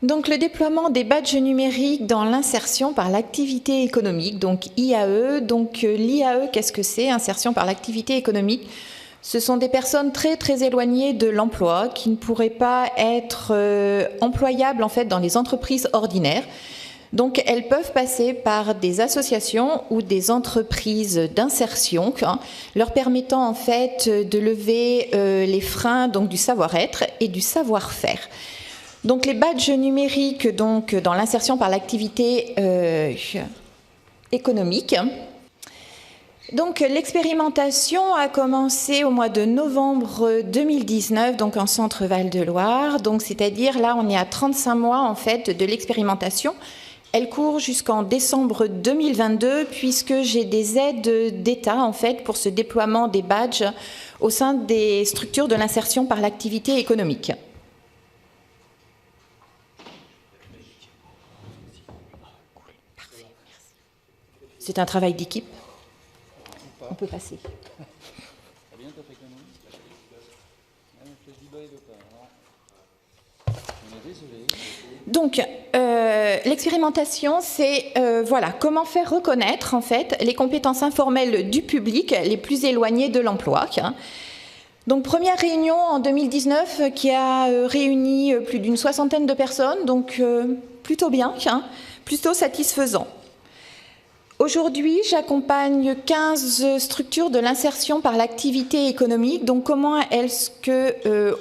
Donc le déploiement des badges numériques dans l'insertion par l'activité économique, donc IAE. Donc l'IAE, qu'est-ce que c'est? Insertion par l'activité économique. Ce sont des personnes très éloignées de l'emploi qui ne pourraient pas être employables en fait dans les entreprises ordinaires. Donc elles peuvent passer par des associations ou des entreprises d'insertion, leur permettant en fait de lever les freins donc du savoir-être et du savoir-faire. Donc les badges numériques donc, dans l'insertion par l'activité économique. Donc l'expérimentation a commencé au mois de novembre 2019, donc en Centre Val-de-Loire. Donc c'est-à-dire là on est à 35 mois en fait de l'expérimentation. Elle court jusqu'en décembre 2022 puisque j'ai des aides d'État en fait pour ce déploiement des badges au sein des structures de l'insertion par l'activité économique. C'est un travail d'équipe. On peut passer. Donc, l'expérimentation, c'est voilà, comment faire reconnaître en fait les compétences informelles du public les plus éloignées de l'emploi. Donc, première réunion en 2019 qui a réuni plus d'une soixantaine de personnes, donc plutôt bien, plutôt satisfaisant. Aujourd'hui, j'accompagne 15 structures de l'insertion par l'activité économique. Donc, comment est-ce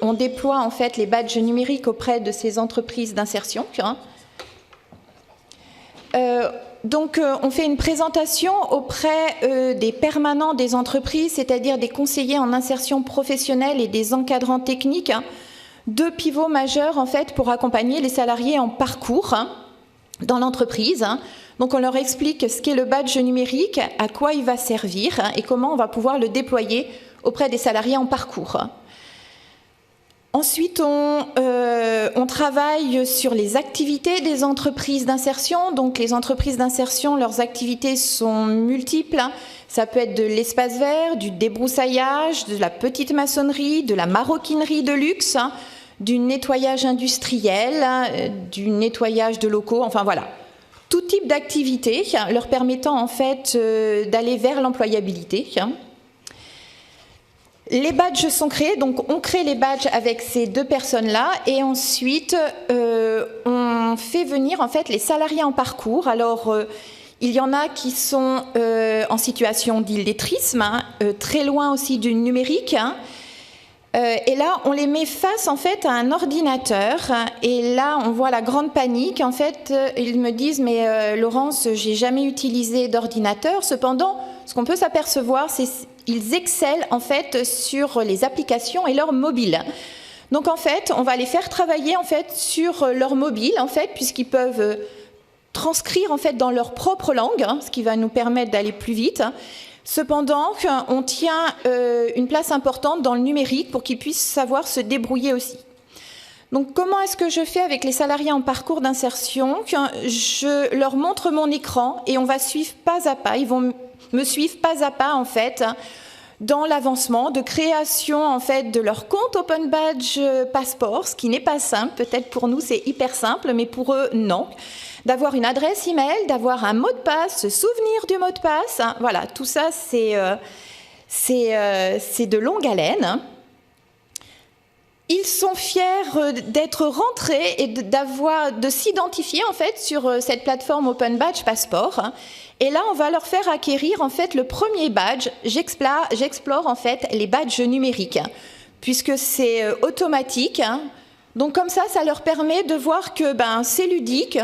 qu'on déploie en fait les badges numériques auprès de ces entreprises d'insertion? Donc, on fait une présentation auprès des permanents des entreprises, c'est-à-dire des conseillers en insertion professionnelle et des encadrants techniques, deux pivots majeurs en fait pour accompagner les salariés en parcours dans l'entreprise. Donc on leur explique ce qu'est le badge numérique, à quoi il va servir et comment on va pouvoir le déployer auprès des salariés en parcours. Ensuite, on travaille sur les activités des entreprises d'insertion. Donc les entreprises d'insertion, leurs activités sont multiples. Ça peut être de l'espace vert, du débroussaillage, de la petite maçonnerie, de la maroquinerie de luxe, du nettoyage industriel, du nettoyage de locaux, enfin voilà. Tout type d'activité leur permettant en fait d'aller vers l'employabilité. Les badges sont créés, donc on crée les badges avec ces deux personnes-là et ensuite on fait venir en fait les salariés en parcours. Alors il y en a qui sont en situation d'illettrisme, très loin aussi du numérique. Et là, on les met face en fait à un ordinateur et là, on voit la grande panique. En fait, ils me disent « mais Laurence, j'ai jamais utilisé d'ordinateur ». Cependant, ce qu'on peut s'apercevoir, c'est qu'ils excellent en fait sur les applications et leur mobile. Donc en fait, on va les faire travailler en fait sur leur mobile en fait, puisqu'ils peuvent transcrire en fait dans leur propre langue, ce qui va nous permettre d'aller plus vite. Cependant, on tient une place importante dans le numérique pour qu'ils puissent savoir se débrouiller aussi. Donc, comment est-ce que je fais avec les salariés en parcours d'insertion? Je leur montre mon écran et on va suivre pas à pas. Ils vont me suivre pas à pas, en fait, dans l'avancement de création, en fait, de leur compte Open Badge Passport, ce qui n'est pas simple. Peut-être pour nous, c'est hyper simple, mais pour eux, non. D'avoir une adresse email, d'avoir un mot de passe, se souvenir du mot de passe. Voilà, tout ça, c'est de longue haleine. Ils sont fiers d'être rentrés et de s'identifier en fait sur cette plateforme Open Badge Passport. Et là, on va leur faire acquérir en fait le premier badge. J'explore en fait les badges numériques, puisque c'est automatique. Donc comme ça leur permet de voir que c'est ludique.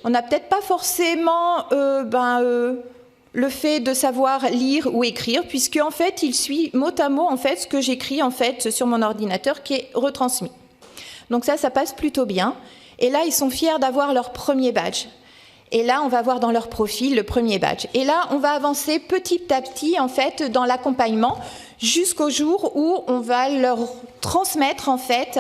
On n'a peut-être pas forcément le fait de savoir lire ou écrire, puisque en fait, il suit mot à mot en fait ce que j'écris en fait sur mon ordinateur qui est retransmis. Donc ça passe plutôt bien. Et là, ils sont fiers d'avoir leur premier badge. Et là, on va voir dans leur profil le premier badge. Et là, on va avancer petit à petit en fait dans l'accompagnement jusqu'au jour où on va leur transmettre en fait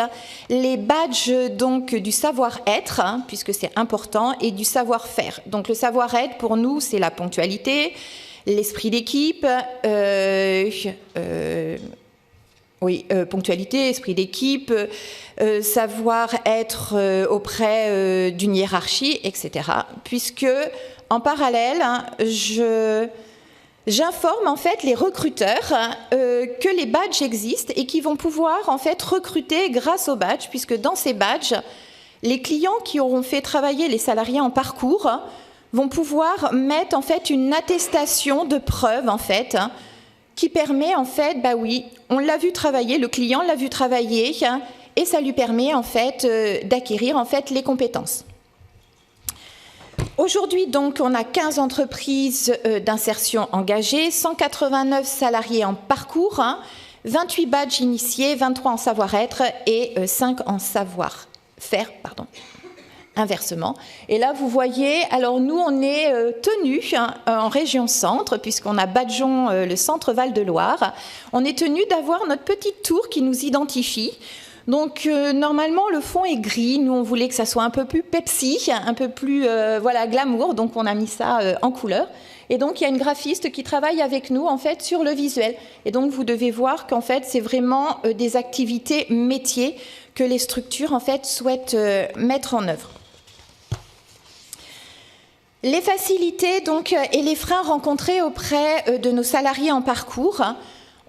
les badges donc du savoir-être, puisque c'est important, et du savoir-faire. Donc le savoir-être pour nous, c'est la ponctualité, l'esprit d'équipe, Oui, ponctualité, esprit d'équipe, savoir être auprès d'une hiérarchie, etc. Puisque, en parallèle, j'informe en fait les recruteurs que les badges existent et qu'ils vont pouvoir en fait recruter grâce aux badges, puisque dans ces badges, les clients qui auront fait travailler les salariés en parcours vont pouvoir mettre en fait une attestation de preuve en fait, qui permet en fait, bah oui, on l'a vu travailler, le client l'a vu travailler, et ça lui permet en fait d'acquérir en fait les compétences. Aujourd'hui donc, on a 15 entreprises d'insertion engagées, 189 salariés en parcours, 28 badges initiés, 23 en savoir-être et 5 en savoir-faire, pardon. Inversement. Et là, vous voyez, alors nous, on est tenus en région centre, puisqu'on a Badgeon, le centre Val-de-Loire. On est tenus d'avoir notre petite tour qui nous identifie. Donc, normalement, le fond est gris. Nous, on voulait que ça soit un peu plus Pepsi, un peu plus voilà, glamour. Donc, on a mis ça en couleur. Et donc, il y a une graphiste qui travaille avec nous, en fait, sur le visuel. Et donc, vous devez voir qu'en fait, c'est vraiment des activités métiers que les structures, en fait, souhaitent mettre en œuvre. Les facilités donc, et les freins rencontrés auprès de nos salariés en parcours,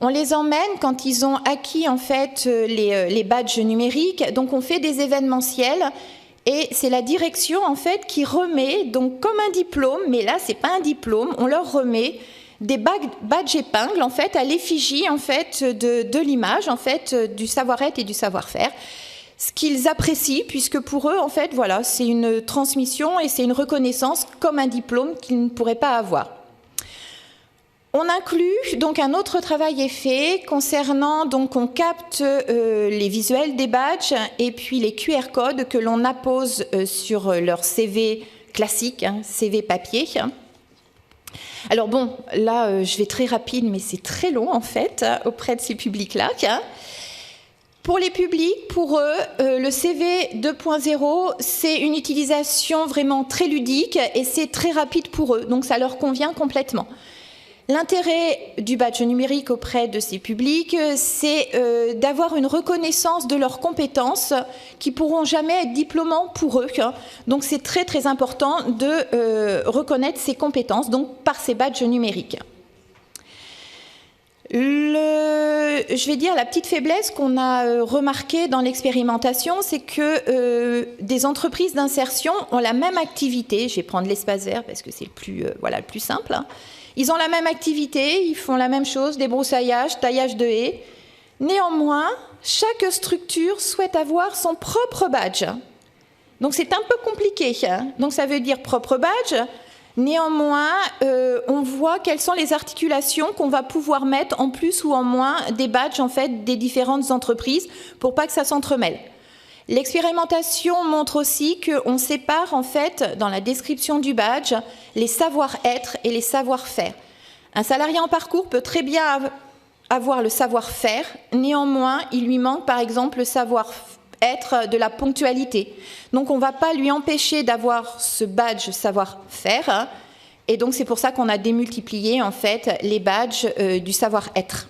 on les emmène quand ils ont acquis en fait, les badges numériques. Donc on fait des événementiels et c'est la direction en fait, qui remet, donc, comme un diplôme, mais là ce n'est pas un diplôme, on leur remet des badges épingles en fait, à l'effigie en fait, de l'image en fait, du savoir-être et du savoir-faire. Ce qu'ils apprécient, puisque pour eux, en fait, voilà, c'est une transmission et c'est une reconnaissance comme un diplôme qu'ils ne pourraient pas avoir. On inclut, donc un autre travail est fait concernant, donc on capte les visuels des badges et puis les QR codes que l'on appose sur leur CV classique, CV papier. Alors bon, là, je vais très rapide, mais c'est très long en fait, auprès de ces publics-là. Pour les publics, pour eux, le CV 2.0, c'est une utilisation vraiment très ludique et c'est très rapide pour eux, donc ça leur convient complètement. L'intérêt du badge numérique auprès de ces publics, c'est d'avoir une reconnaissance de leurs compétences qui ne pourront jamais être diplômants pour eux. Donc c'est très très important de reconnaître ces compétences donc, par ces badges numériques. Je vais dire la petite faiblesse qu'on a remarquée dans l'expérimentation, c'est que des entreprises d'insertion ont la même activité. Je vais prendre l'espace vert parce que c'est le plus simple. Ils ont la même activité, ils font la même chose, débroussaillage, taillage de haies. Néanmoins, chaque structure souhaite avoir son propre badge. Donc c'est un peu compliqué. Donc ça veut dire propre badge. Néanmoins, on voit quelles sont les articulations qu'on va pouvoir mettre en plus ou en moins des badges en fait, des différentes entreprises pour pas que ça s'entremêle. L'expérimentation montre aussi qu'on sépare en fait dans la description du badge les savoir-être et les savoir-faire. Un salarié en parcours peut très bien avoir le savoir-faire, néanmoins il lui manque par exemple le savoir-être de la ponctualité. Donc on ne va pas lui empêcher d'avoir ce badge savoir-faire et donc c'est pour ça qu'on a démultiplié en fait les badges du savoir-être.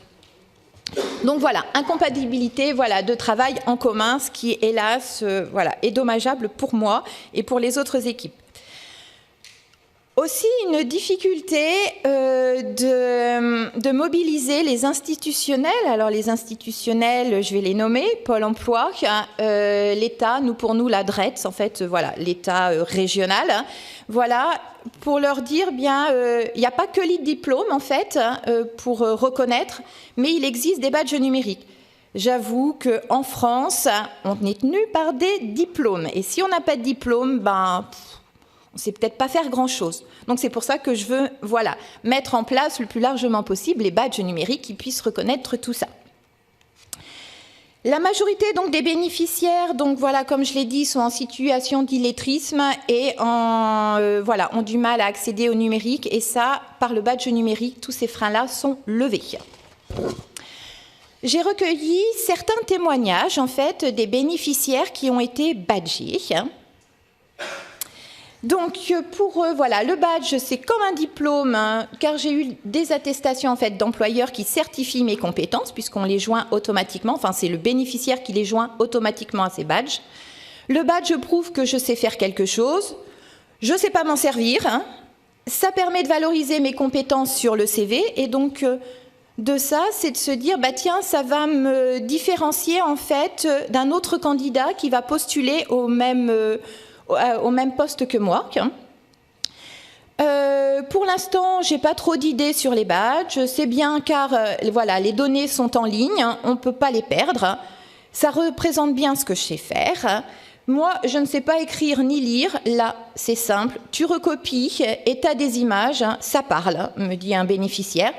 Donc voilà, incompatibilité de travail en commun, ce qui hélas est dommageable pour moi et pour les autres équipes. Aussi une difficulté de mobiliser les institutionnels. Alors les institutionnels, je vais les nommer, Pôle emploi, l'État, pour nous la DRETS, en fait, l'État régional. Pour leur dire, il n'y a pas que les diplômes, en fait, pour reconnaître, mais il existe des badges numériques. J'avoue qu'en France, on est tenu par des diplômes. Et si on n'a pas de diplôme, on ne sait peut-être pas faire grand-chose. Donc c'est pour ça que je veux mettre en place le plus largement possible les badges numériques qui puissent reconnaître tout ça. La majorité donc, des bénéficiaires, donc, comme je l'ai dit, sont en situation d'illettrisme et ont du mal à accéder au numérique. Et ça, par le badge numérique, tous ces freins-là sont levés. J'ai recueilli certains témoignages en fait, des bénéficiaires qui ont été badgés. Donc pour eux, voilà, le badge, c'est comme un diplôme, hein, car j'ai eu des attestations en fait d'employeurs qui certifient mes compétences, puisqu'on les joint automatiquement, enfin c'est le bénéficiaire qui les joint automatiquement à ces badges. Le badge prouve que je sais faire quelque chose, je ne sais pas m'en servir, hein. Ça permet de valoriser mes compétences sur le CV, et donc de ça, c'est de se dire, bah tiens, ça va me différencier en fait d'un autre candidat qui va postuler au même poste que moi. Pour l'instant, j'ai pas trop d'idées sur les badges. C'est bien car voilà, les données sont en ligne, hein, on ne peut pas les perdre. Ça représente bien ce que je sais faire. Moi, je ne sais pas écrire ni lire. Là, c'est simple. Tu recopies et tu as des images. Hein, ça parle, me dit un bénéficiaire.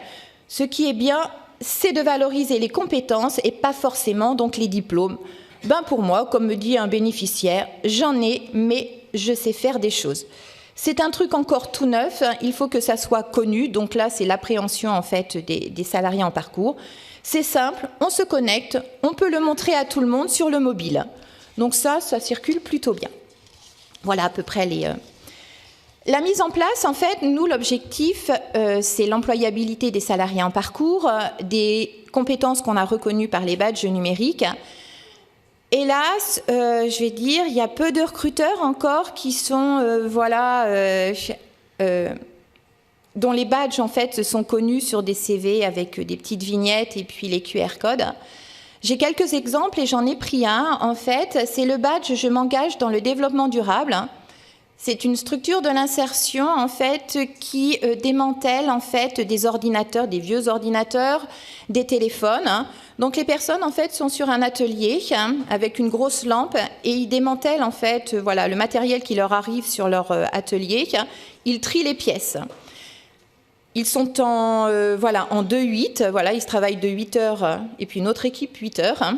Ce qui est bien, c'est de valoriser les compétences et pas forcément donc les diplômes. Ben pour moi, comme me dit un bénéficiaire, j'en ai, mais je sais faire des choses. C'est un truc encore tout neuf, il faut que ça soit connu, donc là c'est l'appréhension en fait des salariés en parcours. C'est simple, on se connecte, on peut le montrer à tout le monde sur le mobile. Donc ça circule plutôt bien. Voilà à peu près les... La mise en place, en fait, nous, l'objectif, c'est l'employabilité des salariés en parcours, des compétences qu'on a reconnues par les badges numériques. Hélas, je vais dire, il y a peu de recruteurs encore qui sont, dont les badges en fait sont connus sur des CV avec des petites vignettes et puis les QR codes. J'ai quelques exemples et j'en ai pris un. En fait, c'est le badge « Je m'engage dans le développement durable ». C'est une structure de l'insertion en fait qui démantèle en fait des ordinateurs, des vieux ordinateurs, des téléphones. Donc les personnes en fait sont sur un atelier avec une grosse lampe et ils démantèlent en fait voilà le matériel qui leur arrive sur leur atelier. Ils trient les pièces. Ils sont en 2-8, voilà, ils se travaillent de 8 heures et puis une autre équipe 8 heures.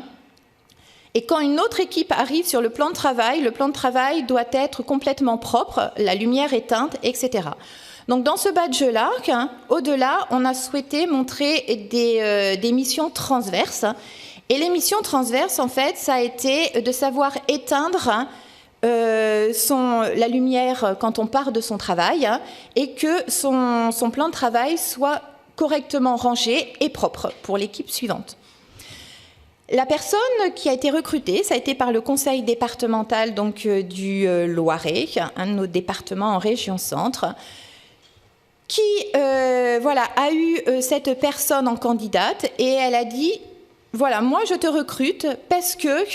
Et quand une autre équipe arrive sur le plan de travail doit être complètement propre, la lumière éteinte, etc. Donc dans ce badge-là, au-delà, on a souhaité montrer des missions transverses. Et les missions transverses, en fait, ça a été de savoir éteindre la lumière quand on part de son travail et que son plan de travail soit correctement rangé et propre pour l'équipe suivante. La personne qui a été recrutée, ça a été par le conseil départemental donc, du Loiret, un de nos départements en région centre, qui a eu cette personne en candidate et elle a dit, voilà, moi je te recrute parce que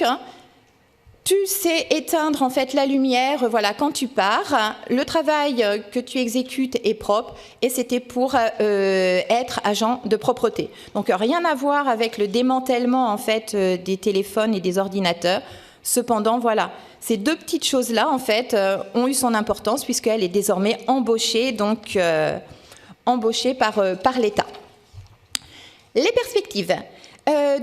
tu sais éteindre en fait la lumière quand tu pars, le travail que tu exécutes est propre et c'était pour être agent de propreté. Donc rien à voir avec le démantèlement en fait des téléphones et des ordinateurs. Cependant voilà, ces deux petites choses-là en fait ont eu son importance puisqu'elle est désormais embauchée par l'État. Les perspectives.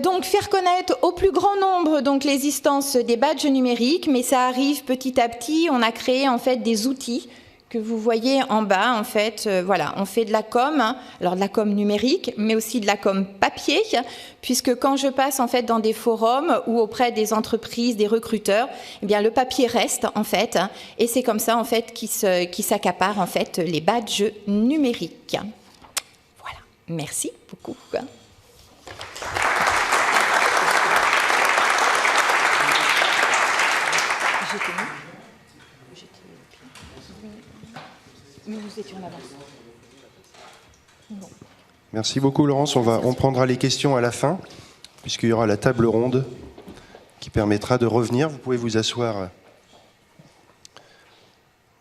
Donc faire connaître au plus grand nombre donc l'existence des badges numériques, mais ça arrive petit à petit. On a créé en fait des outils que vous voyez en bas. En fait, on fait de la com, alors de la com numérique, mais aussi de la com papier, puisque quand je passe en fait dans des forums ou auprès des entreprises, des recruteurs, eh bien le papier reste en fait, et c'est comme ça en fait qui s'accapare en fait les badges numériques. Voilà. Merci beaucoup. Merci beaucoup Laurence. On prendra les questions à la fin, puisqu'il y aura la table ronde qui permettra de revenir. Vous pouvez vous asseoir.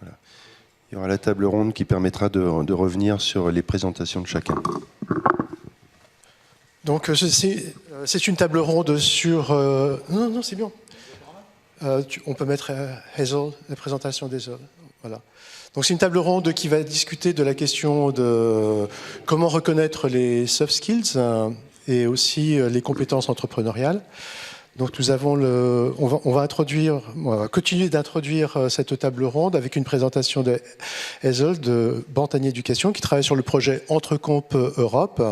Voilà. Il y aura la table ronde qui permettra de revenir sur les présentations de chacun. Donc c'est une table ronde sur... Non, c'est bien. On peut mettre Hazel, la présentation d'Hazel. Voilà. Donc c'est une table ronde qui va discuter de la question de comment reconnaître les soft skills et aussi les compétences entrepreneuriales. Donc nous avons on va continuer d'introduire cette table ronde avec une présentation de Hazel de Bantigny Éducation qui travaille sur le projet Entrecomp Europe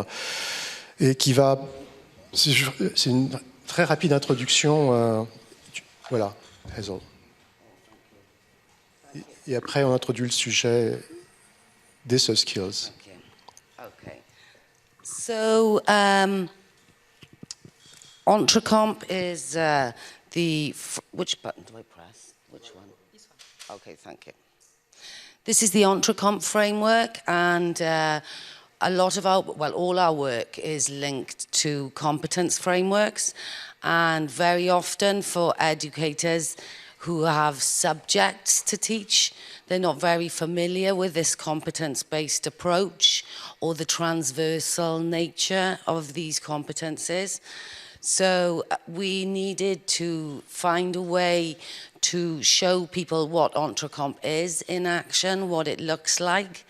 et qui va... C'est une très rapide introduction. Voilà, Hazel. et après on introduit le sujet des soft skills. Okay. So, Entrecomp is which button do I press? Which one? This one. Okay, thank you. This is the Entrecomp framework, and a lot of all our work is linked to competence frameworks, and very often for educators who have subjects to teach, they're not very familiar with this competence-based approach or the transversal nature of these competences. So we needed to find a way to show people what Entrecomp is in action, what it looks like.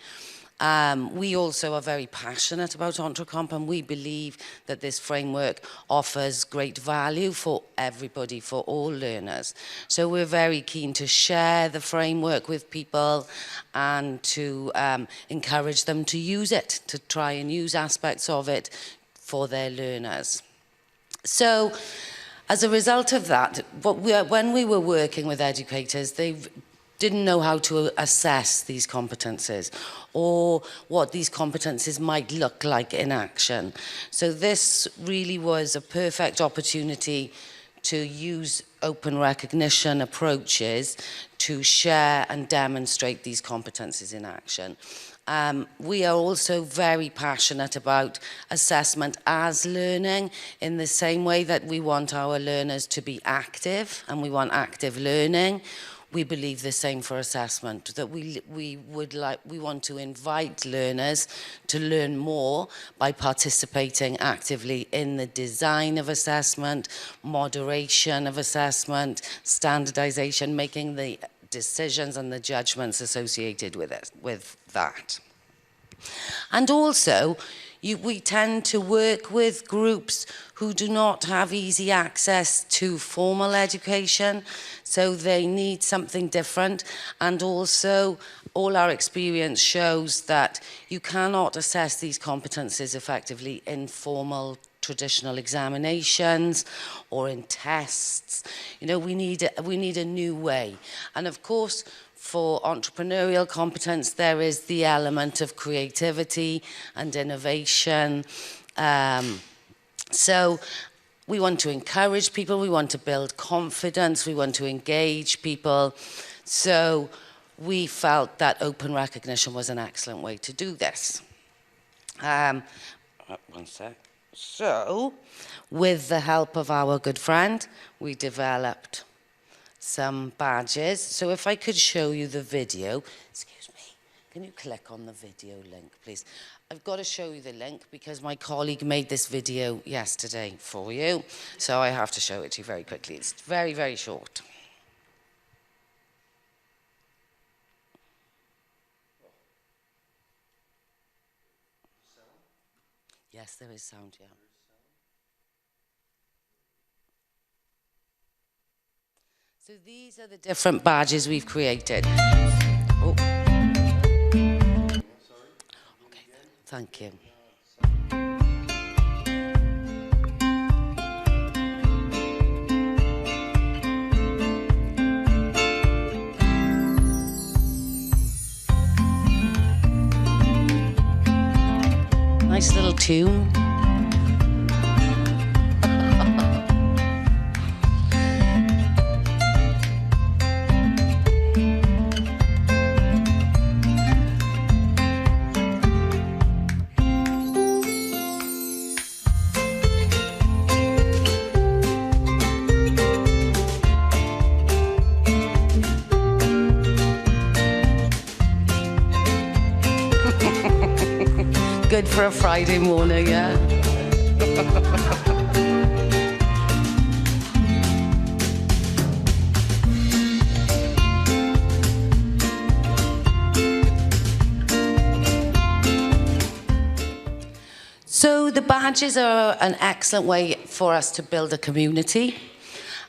We also are very passionate about Entrecomp, and we believe that this framework offers great value for everybody, for all learners. So we're very keen to share the framework with people and to encourage them to use it, to try and use aspects of it for their learners. So as a result of that, when we were working with educators, they didn't know how to assess these competences or what these competences might look like in action. So this really was a perfect opportunity to use open recognition approaches to share and demonstrate these competences in action. We are also very passionate about assessment as learning, in the same way that we want our learners to be active and we want active learning. We believe the same for assessment, that we want to invite learners to learn more by participating actively in the design of assessment, moderation of assessment, standardization, making the decisions and the judgments associated with it, with that. And also, we tend to work with groups who do not have easy access to formal education, so they need something different. And also, all our experience shows that you cannot assess these competences effectively in formal traditional examinations or in tests. You know, we need a new way. And of course, for entrepreneurial competence, there is the element of creativity and innovation. So we want to encourage people, we want to build confidence, we want to engage people. So we felt that open recognition was an excellent way to do this. One sec. So, with the help of our good friend, we developed some badges. So if I could show you the video. Excuse me, can you click on the video link, please? I've got to show you the link because my colleague made this video yesterday for you. So I have to show it to you very quickly. It's very, very short. Yes, there is sound, yeah. So these are the different badges we've created. Oh. Okay, thank you. Nice little tune. Good for a Friday morning, yeah? So the badges are an excellent way for us to build a community.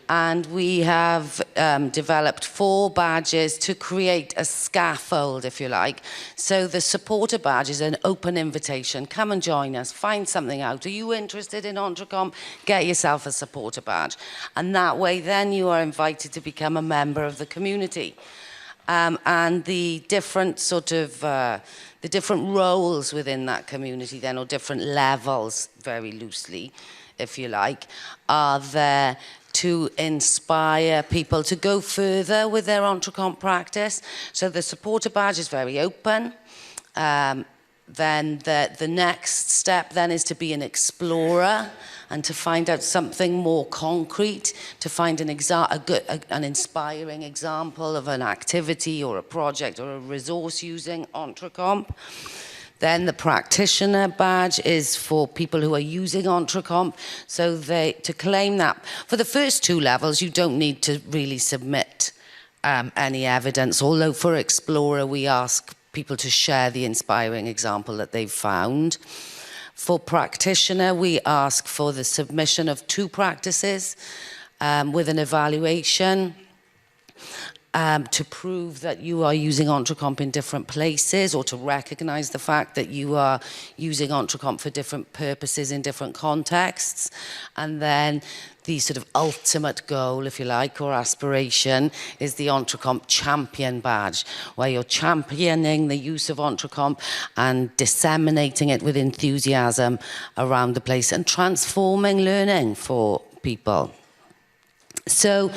And we have developed 4 badges to create a scaffold, if you like. So the supporter badge is an open invitation. Come and join us, find something out. Are you interested in Entrecomp? Get yourself a supporter badge. And that way, then you are invited to become a member of the community. and the different sort of the different roles within that community then, or different levels, very loosely, if you like, are there to inspire people to go further with their Entrecomp practice. So the supporter badge is very open. Then the next step then is to be an explorer and to find out something more concrete, to find an inspiring example of an activity or a project or a resource using Entrecomp. Then the practitioner badge is for people who are using Entrecomp. So to claim that, for the first 2 levels, you don't need to really submit any evidence, although for Explorer, we ask people to share the inspiring example that they've found. For practitioner, we ask for the submission of 2 practices with an evaluation to prove that you are using Entrecomp in different places, or to recognize the fact that you are using Entrecomp for different purposes in different contexts. And then the sort of ultimate goal, if you like, or aspiration, is the Entrecomp Champion Badge, where you're championing the use of Entrecomp and disseminating it with enthusiasm around the place and transforming learning for people. So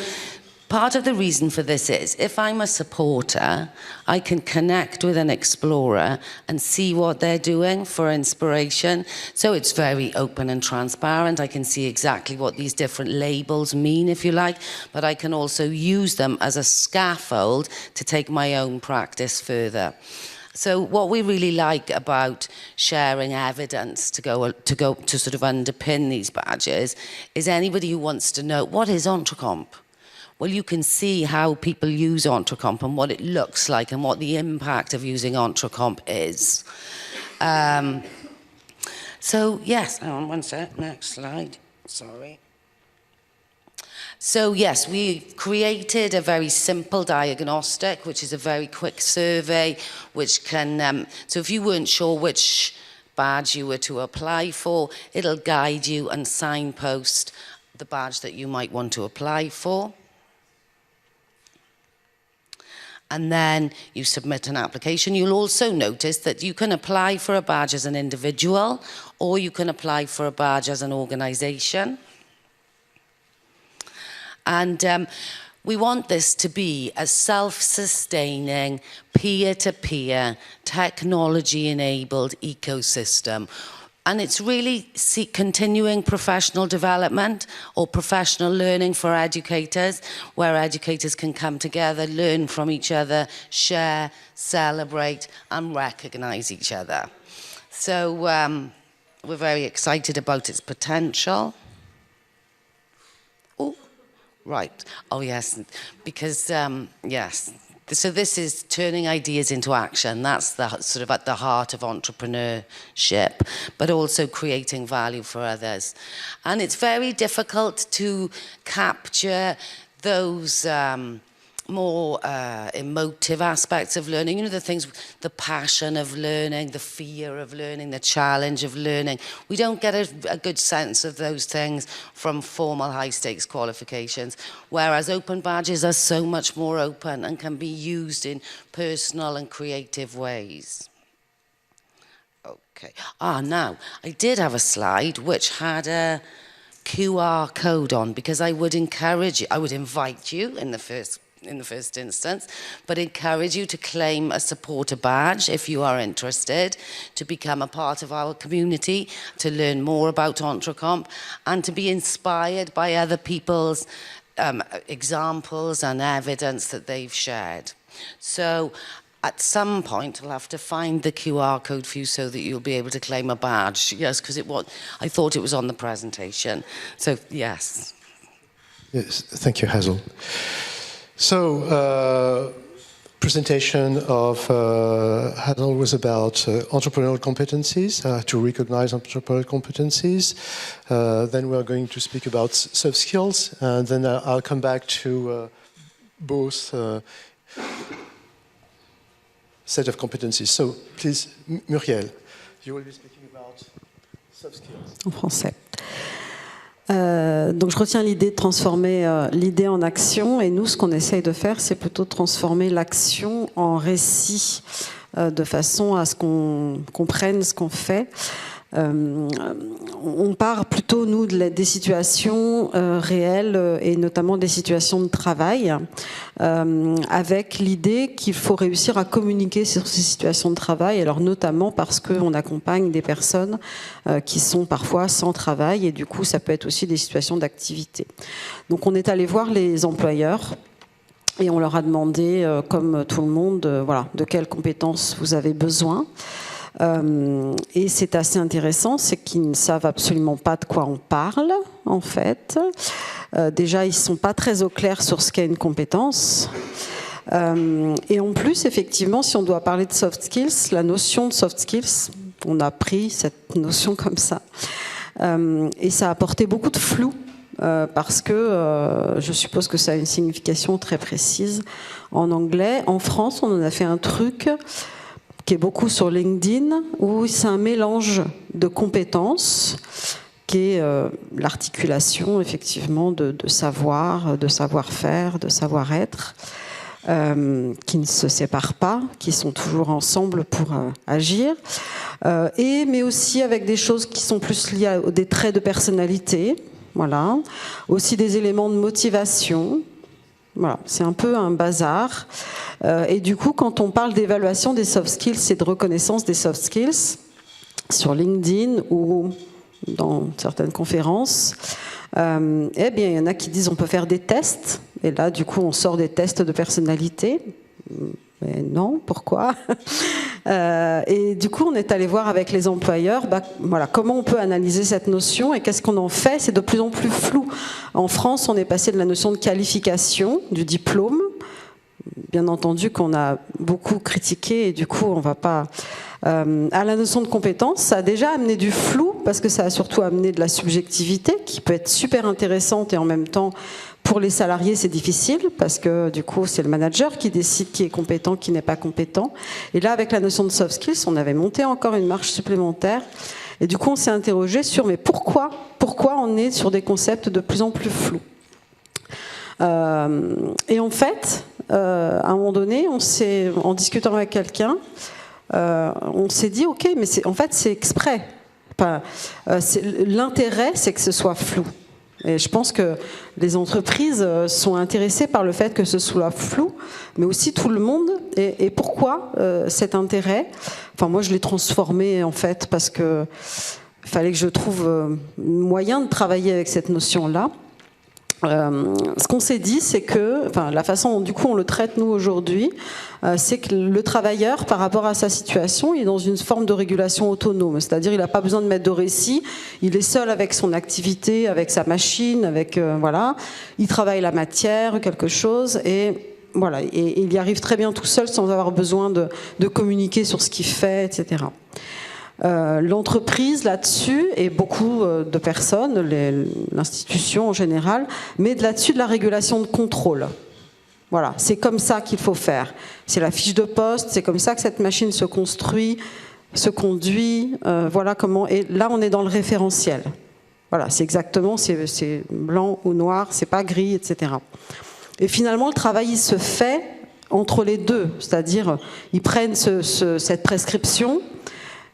part of the reason for this is, if I'm a supporter, I can connect with an explorer and see what they're doing for inspiration. So it's very open and transparent. I can see exactly what these different labels mean, if you like, but I can also use them as a scaffold to take my own practice further. So what we really like about sharing evidence to sort of underpin these badges is anybody who wants to know, what is Entrecomp? Well, you can see how people use Entrecomp and what it looks like and what the impact of using Entrecomp is. So, yes, hang on one sec, next slide, sorry. So, yes, we created a very simple diagnostic, which is a very quick survey, which can, so if you weren't sure which badge you were to apply for, it'll guide you and signpost the badge that you might want to apply for. And then you submit an application. You'll also notice that you can apply for a badge as an individual, or you can apply for a badge as an organization. And we want this to be a self-sustaining, peer-to-peer, technology-enabled ecosystem. And it's really continuing professional development or professional learning for educators, where educators can come together, learn from each other, share, celebrate, and recognize each other. So we're very excited about its potential. Oh, right. Oh, yes, because, yes. So this is turning ideas into action. That's sort of at the heart of entrepreneurship, but also creating value for others. And it's very difficult to capture those more emotive aspects of learning. You know, the things, the passion of learning, the fear of learning, the challenge of learning. We don't get a good sense of those things from formal high-stakes qualifications, whereas open badges are so much more open and can be used in personal and creative ways. Okay. Now, I did have a slide which had a QR code on, because I would encourage you, I would invite you in the first instance, but encourage you to claim a supporter badge if you are interested, to become a part of our community, to learn more about Entrecomp, and to be inspired by other people's examples and evidence that they've shared. So at some point, I'll have to find the QR code for you so that you'll be able to claim a badge. Yes, because I thought it was on the presentation. So, yes. Yes, thank you, Hazel. So, presentation of Hazel was about entrepreneurial competencies, to recognize entrepreneurial competencies. Then we're going to speak about soft skills, and then I'll come back to both set of competencies. So, please, Muriel, you will be speaking about soft skills. En français. Donc je retiens l'idée de transformer l'idée en action, et nous ce qu'on essaye de faire c'est plutôt de transformer l'action en récit de façon à ce qu'on comprenne ce qu'on fait. On part plutôt nous des situations réelles et notamment des situations de travail avec l'idée qu'il faut réussir à communiquer sur ces situations de travail, alors notamment parce qu'on accompagne des personnes qui sont parfois sans travail, et du coup ça peut être aussi des situations d'activité. Donc on est allé voir les employeurs et on leur a demandé, comme tout le monde, voilà, de quelles compétences vous avez besoin. Et c'est assez intéressant, c'est qu'ils ne savent absolument pas de quoi on parle, en fait. Déjà, ils ne sont pas très au clair sur ce qu'est une compétence. Et en plus, effectivement, si on doit parler de soft skills, la notion de soft skills, on a pris cette notion comme ça. Et ça a apporté beaucoup de flou, parce que je suppose que ça a une signification très précise en anglais. En France, on en a fait un truc qui est beaucoup sur LinkedIn, où c'est un mélange de compétences, qui est l'articulation effectivement de savoir, de savoir-faire, de savoir-être, qui ne se séparent pas, qui sont toujours ensemble pour agir, mais aussi avec des choses qui sont plus liées à des traits de personnalité, voilà, aussi des éléments de motivation. Voilà, c'est un peu un bazar. Et du coup, quand on parle d'évaluation des soft skills et de reconnaissance des soft skills, sur LinkedIn ou dans certaines conférences, eh bien, il y en a qui disent on peut faire des tests. Et là, du coup, on sort des tests de personnalité. Mais non, pourquoi? Et du coup, on est allé voir avec les employeurs voilà, comment on peut analyser cette notion et qu'est-ce qu'on en fait. C'est de plus en plus flou. En France, on est passé de la notion de qualification, du diplôme, bien entendu qu'on a beaucoup critiqué, et du coup, on ne va pas... à la notion de compétence, ça a déjà amené du flou, parce que ça a surtout amené de la subjectivité, qui peut être super intéressante, et en même temps... Pour les salariés, c'est difficile parce que du coup, c'est le manager qui décide qui est compétent, qui n'est pas compétent. Et là, avec la notion de soft skills, on avait monté encore une marche supplémentaire. Et du coup, on s'est interrogé sur mais pourquoi on est sur des concepts de plus en plus flous. Et en fait, à un moment donné, en discutant avec quelqu'un, on s'est dit ok, mais en fait, c'est exprès. L'intérêt, c'est que ce soit flou. Et je pense que les entreprises sont intéressées par le fait que ce soit flou, mais aussi tout le monde. Et pourquoi cet intérêt? Enfin, moi, je l'ai transformé, en fait, parce que fallait que je trouve moyen de travailler avec cette notion-là. Ce qu'on s'est dit, c'est que, enfin, la façon dont du coup on le traite nous aujourd'hui, c'est que le travailleur, par rapport à sa situation, il est dans une forme de régulation autonome. C'est-à-dire, il n'a pas besoin de mettre de récit. Il est seul avec son activité, avec sa machine, avec voilà. Il travaille la matière, quelque chose, et voilà. Et il y arrive très bien tout seul, sans avoir besoin de communiquer sur ce qu'il fait, etc. L'entreprise là-dessus, et beaucoup de personnes, l'institution en général, met là-dessus de la régulation de contrôle. Voilà, c'est comme ça qu'il faut faire. C'est la fiche de poste, c'est comme ça que cette machine se construit, se conduit, voilà comment. Et là, on est dans le référentiel. Voilà, c'est exactement, c'est blanc ou noir, c'est pas gris, etc. Et finalement, le travail, il se fait entre les deux. C'est-à-dire, ils prennent cette prescription,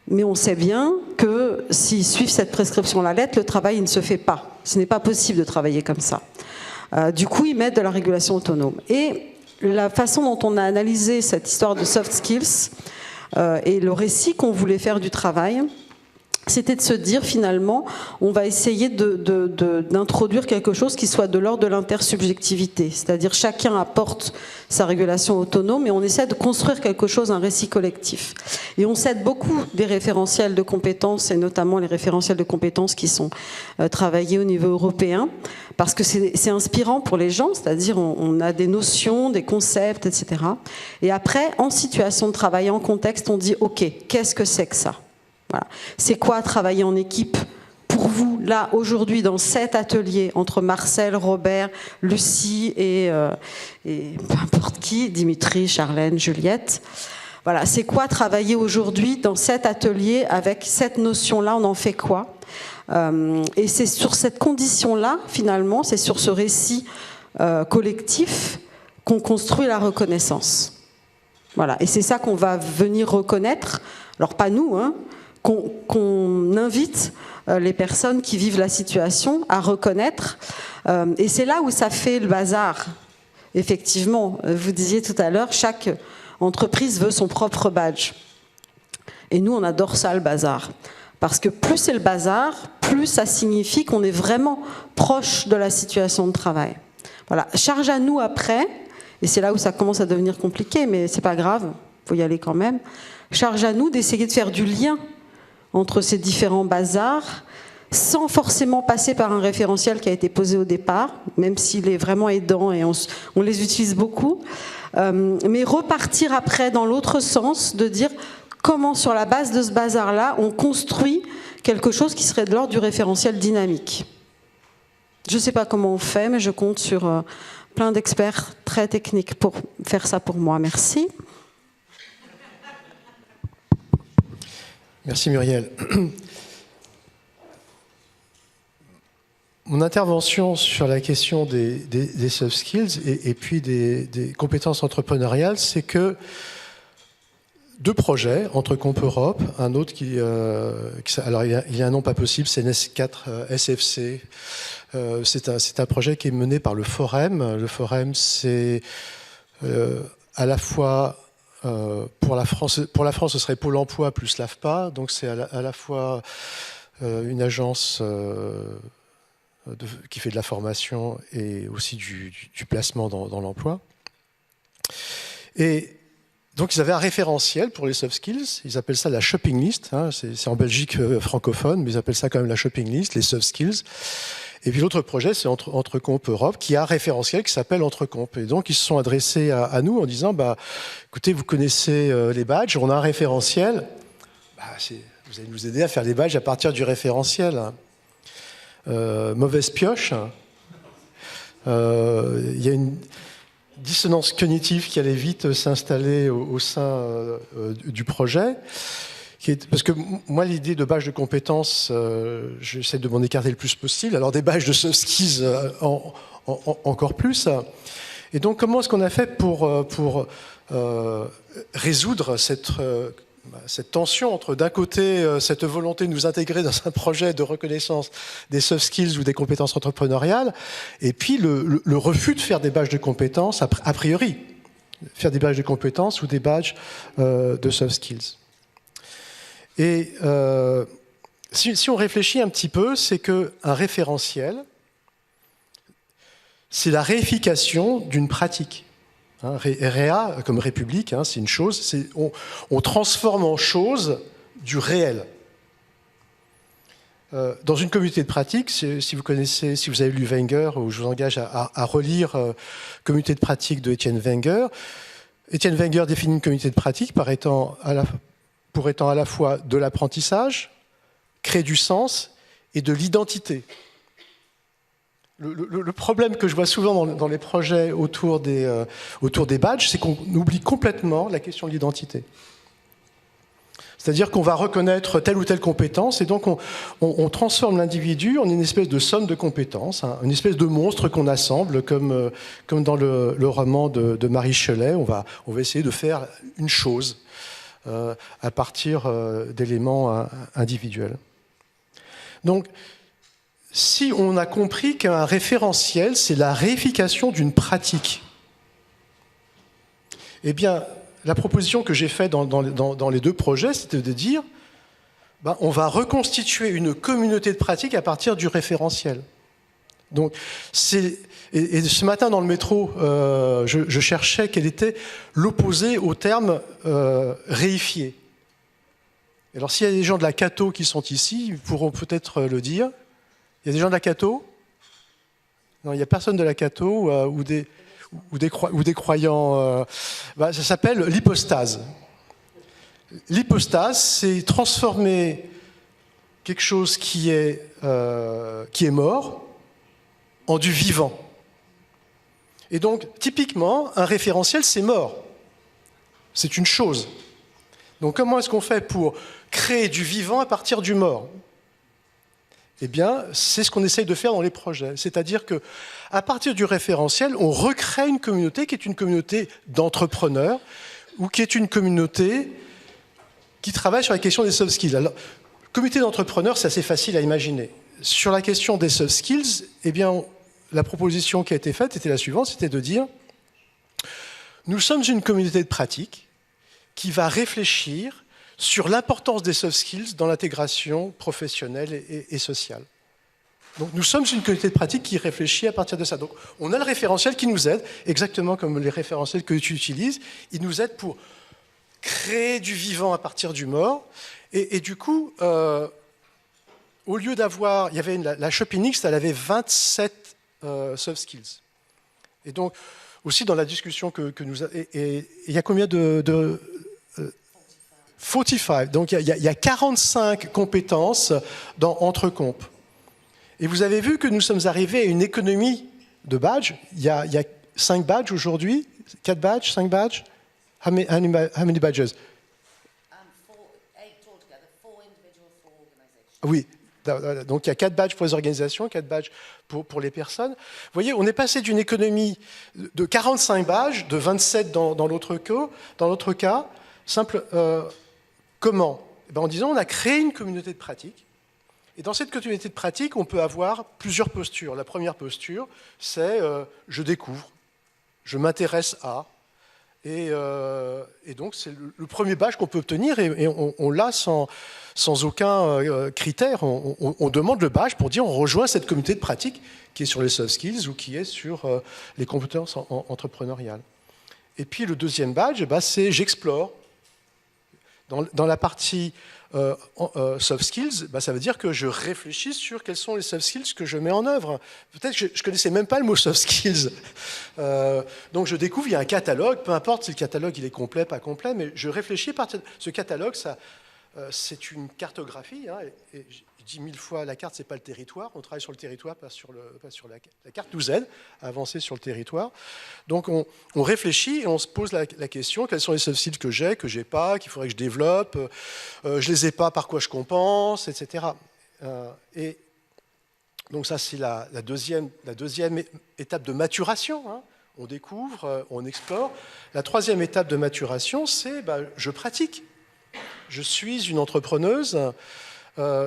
mais on sait bien que s'ils suivent cette prescription à la lettre, le travail il ne se fait pas. Ce n'est pas possible de travailler comme ça. Du coup, ils mettent de la régulation autonome. Et la façon dont on a analysé cette histoire de soft skills et le récit qu'on voulait faire du travail, c'était de se dire finalement, on va essayer d'introduire quelque chose qui soit de l'ordre de l'intersubjectivité. C'est-à-dire chacun apporte sa régulation autonome et on essaie de construire quelque chose, un récit collectif. Et on s'aide beaucoup des référentiels de compétences, et notamment les référentiels de compétences qui sont travaillés au niveau européen, parce que c'est inspirant pour les gens, c'est-à-dire on a des notions, des concepts, etc. Et après, en situation de travail, en contexte, on dit « Ok, qu'est-ce que c'est que ça ?» Voilà. C'est quoi travailler en équipe pour vous, là, aujourd'hui, dans cet atelier, entre Marcel, Robert, Lucie et peu importe qui, Dimitri, Charlène, Juliette. Voilà, c'est quoi travailler aujourd'hui dans cet atelier avec cette notion-là, on en fait quoi? Et c'est sur cette condition-là, finalement, c'est sur ce récit collectif qu'on construit la reconnaissance. Voilà, et c'est ça qu'on va venir reconnaître, alors pas nous, hein, qu'on invite les personnes qui vivent la situation à reconnaître. Et c'est là où ça fait le bazar. Effectivement, vous disiez tout à l'heure, chaque entreprise veut son propre badge. Et nous, on adore ça, le bazar. Parce que plus c'est le bazar, plus ça signifie qu'on est vraiment proche de la situation de travail. Voilà, charge à nous après, et c'est là où ça commence à devenir compliqué, mais c'est pas grave, il faut y aller quand même. Charge à nous d'essayer de faire du lien entre ces différents bazars, sans forcément passer par un référentiel qui a été posé au départ, même s'il est vraiment aidant et on les utilise beaucoup, mais repartir après dans l'autre sens, de dire comment sur la base de ce bazar-là, on construit quelque chose qui serait de l'ordre du référentiel dynamique. Je ne sais pas comment on fait, mais je compte sur plein d'experts très techniques pour faire ça pour moi. Merci. Merci Muriel. Mon intervention sur la question des soft skills et puis des compétences entrepreneuriales, c'est que 2 projets, Entrecomp Europe, un autre alors il y a un nom pas possible, c'est NS4 SFC. C'est un projet qui est mené par le Forem. Le Forem, c'est à la fois pour la France, ce serait Pôle Emploi plus l'AFPA, donc c'est à la fois une agence qui fait de la formation et aussi du placement dans l'emploi. Et donc ils avaient un référentiel pour les soft skills, ils appellent ça la shopping list, hein, c'est en Belgique francophone, mais ils appellent ça quand même la shopping list, les soft skills. Et puis l'autre projet, c'est Entrecomp Europe, qui a un référentiel qui s'appelle Entrecomp. Et donc ils se sont adressés à nous en disant, écoutez, vous connaissez les badges, on a un référentiel, vous allez nous aider à faire les badges à partir du référentiel. Mauvaise pioche. Il y a une dissonance cognitive qui allait vite s'installer au sein du projet. Parce que moi, l'idée de badge de compétences, j'essaie de m'en écarter le plus possible. Alors des badges de soft skills encore plus. Et donc, comment est-ce qu'on a fait pour résoudre cette tension entre, d'un côté, cette volonté de nous intégrer dans un projet de reconnaissance des soft skills ou des compétences entrepreneuriales, et puis le refus de faire des badges de compétences a priori, faire des badges de compétences ou des badges de soft skills. Et si on réfléchit un petit peu, c'est qu'un référentiel, c'est la réification d'une pratique. Hein, REA, comme République, hein, c'est une chose, on transforme en chose du réel. Dans une communauté de pratique, si vous avez lu Wenger, ou je vous engage à relire Communauté de pratique de Etienne Wenger. Etienne Wenger définit une communauté de pratique pour étant à la fois de l'apprentissage, créer du sens et de l'identité. Le problème que je vois souvent dans les projets autour des badges, c'est qu'on oublie complètement la question de l'identité. C'est-à-dire qu'on va reconnaître telle ou telle compétence et donc on transforme l'individu en une espèce de somme de compétences, hein, une espèce de monstre qu'on assemble comme dans le roman de Marie Shelley. On va essayer de faire une chose à partir d'éléments individuels. Donc, si on a compris qu'un référentiel, c'est la réification d'une pratique, eh bien, la proposition que j'ai faite dans les 2 projets, c'était de dire on va reconstituer une communauté de pratique à partir du référentiel. Donc, et ce matin dans le métro, je cherchais quel était l'opposé au terme réifier. Alors, s'il y a des gens de la Cato qui sont ici, ils pourront peut-être le dire. Il y a des gens de la Cato ? Non, il n'y a personne de la Cato ou des croyants. Ça s'appelle l'hypostase. L'hypostase, c'est transformer quelque chose qui est mort en du vivant. Et donc, typiquement, un référentiel, c'est mort. C'est une chose. Donc comment est-ce qu'on fait pour créer du vivant à partir du mort? Eh bien, c'est ce qu'on essaye de faire dans les projets. C'est-à-dire qu'à partir du référentiel, on recrée une communauté qui est une communauté d'entrepreneurs ou qui est une communauté qui travaille sur la question des soft skills. Alors, communauté d'entrepreneurs, c'est assez facile à imaginer. Sur la question des soft skills, eh bien, la proposition qui a été faite était la suivante, c'était de dire nous sommes une communauté de pratique qui va réfléchir sur l'importance des soft skills dans l'intégration professionnelle et sociale. Donc nous sommes une communauté de pratique qui réfléchit à partir de ça. Donc on a le référentiel qui nous aide, exactement comme les référentiels que tu utilises, ils nous aident pour créer du vivant à partir du mort. Et du coup, au lieu d'avoir, il y avait la Chopinix, elle avait 27 soft skills. Et donc aussi dans la discussion que nous avons, et il y a combien de 45. Donc il y a 45 compétences dans Entrecomp. Et vous avez vu que nous sommes arrivés à une économie de badges. Il y a 5 badges aujourd'hui, 4 badges, 5 badges. How many badges? 8 altogether, 4 individual, 4 organizations. Oui. Donc il y a 4 badges pour les organisations, 4 badges pour les personnes. Vous voyez, on est passé d'une économie de 45 badges, de 27 dans l'autre cas, simple. Comment? En disant, on a créé une communauté de pratique. Et dans cette communauté de pratique, on peut avoir plusieurs postures. La première posture, c'est je découvre, je m'intéresse à. Et donc, c'est le premier badge qu'on peut obtenir, et on l'a sans aucun critère. On demande le badge pour dire on rejoint cette communauté de pratique qui est sur les soft skills ou qui est sur les compétences entrepreneuriales. Et puis, le deuxième badge, c'est j'explore. Dans la partie soft skills, ça veut dire que je réfléchis sur quels sont les soft skills que je mets en œuvre. Peut-être que je ne connaissais même pas le mot soft skills. Donc je découvre, il y a un catalogue, peu importe si le catalogue il est complet, pas complet, mais je réfléchis par ce catalogue, c'est une cartographie. Hein, et je dis 1000 fois, la carte, ce n'est pas le territoire. On travaille sur le territoire, pas sur la carte nous aide à avancer sur le territoire. Donc on réfléchit et on se pose la question, quels sont les soft skills que j'ai pas, qu'il faudrait que je développe, je les ai pas, par quoi je compense, etc. Et donc ça, c'est la deuxième étape de maturation. Hein. On découvre, on explore. La troisième étape de maturation, c'est je pratique. Je suis une entrepreneuse.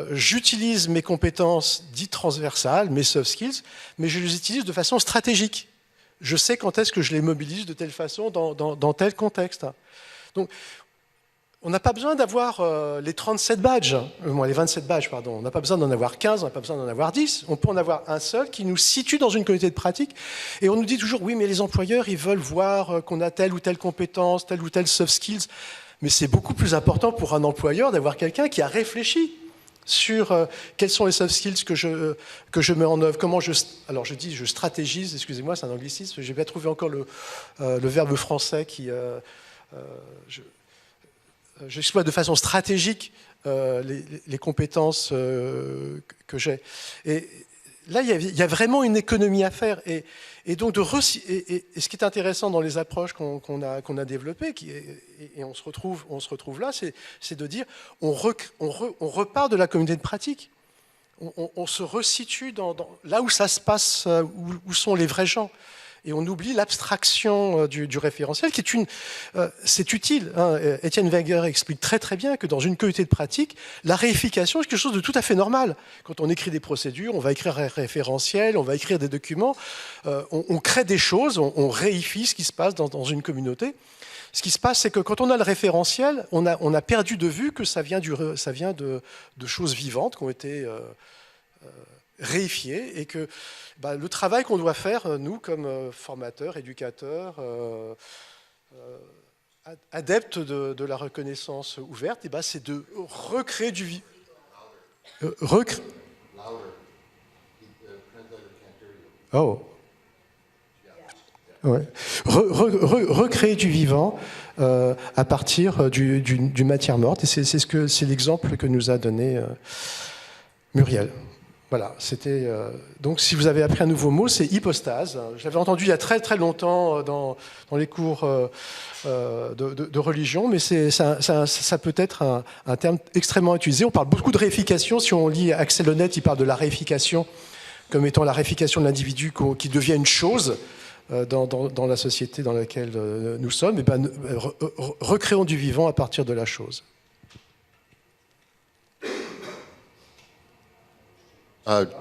J'utilise mes compétences dites transversales, mes soft skills, mais je les utilise de façon stratégique. Je sais quand est-ce que je les mobilise de telle façon dans tel contexte. Donc, on n'a pas besoin d'avoir les 37 badges, les 27 badges, pardon. On n'a pas besoin d'en avoir 15, on n'a pas besoin d'en avoir 10. On peut en avoir un seul qui nous situe dans une communauté de pratique. Et on nous dit toujours, oui, mais les employeurs, ils veulent voir qu'on a telle ou telle compétence, telle ou telle soft skills. Mais c'est beaucoup plus important pour un employeur d'avoir quelqu'un qui a réfléchi sur quels sont les soft skills que je mets en œuvre, alors je dis je stratégise, excusez-moi, c'est un anglicisme, je n'ai pas trouvé encore le verbe français qui... j'exploite de façon stratégique les compétences que j'ai. Et là, il y a vraiment une économie à faire. Et donc, et ce qui est intéressant dans les approches qu'on a développées, et on se retrouve là, c'est de dire on repart de la communauté de pratique. On se resitue là où ça se passe, où sont les vrais gens. Et on oublie l'abstraction du référentiel, qui est c'est utile. Hein. Étienne Wenger explique très très bien que dans une communauté de pratique, la réification est quelque chose de tout à fait normal. Quand on écrit des procédures, on va écrire un référentiel, on va écrire des documents, on crée des choses, on réifie ce qui se passe dans une communauté. Ce qui se passe, c'est que quand on a le référentiel, on a perdu de vue que ça vient de choses vivantes qui ont été réifiées, et que le travail qu'on doit faire, nous, comme formateurs, éducateurs, adeptes de la reconnaissance ouverte, c'est de recréer du vivant. Ouais. Recréer du vivant à partir du matière morte. Et c'est l'exemple que nous a donné Muriel. Voilà, c'était... donc si vous avez appris un nouveau mot, c'est hypostase. Je l'avais entendu il y a très très longtemps dans les cours de religion, mais ça peut être un terme extrêmement utilisé. On parle beaucoup de réification. Si on lit Axel Honneth, il parle de la réification comme étant la réification de l'individu qui devient une chose dans la société dans laquelle nous sommes. Et ben, recréons du vivant à partir de la chose.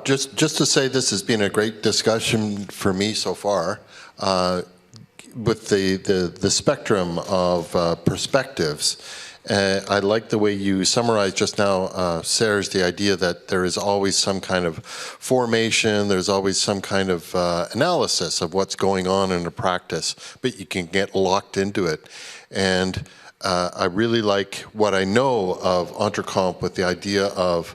Just to say, this has been a great discussion for me so far, with the spectrum of perspectives. I like the way you summarized just now, Serge, the idea that there is always some kind of formation, there's always some kind of analysis of what's going on in a practice, but you can get locked into it. And I really like what I know of Entrecomp with the idea of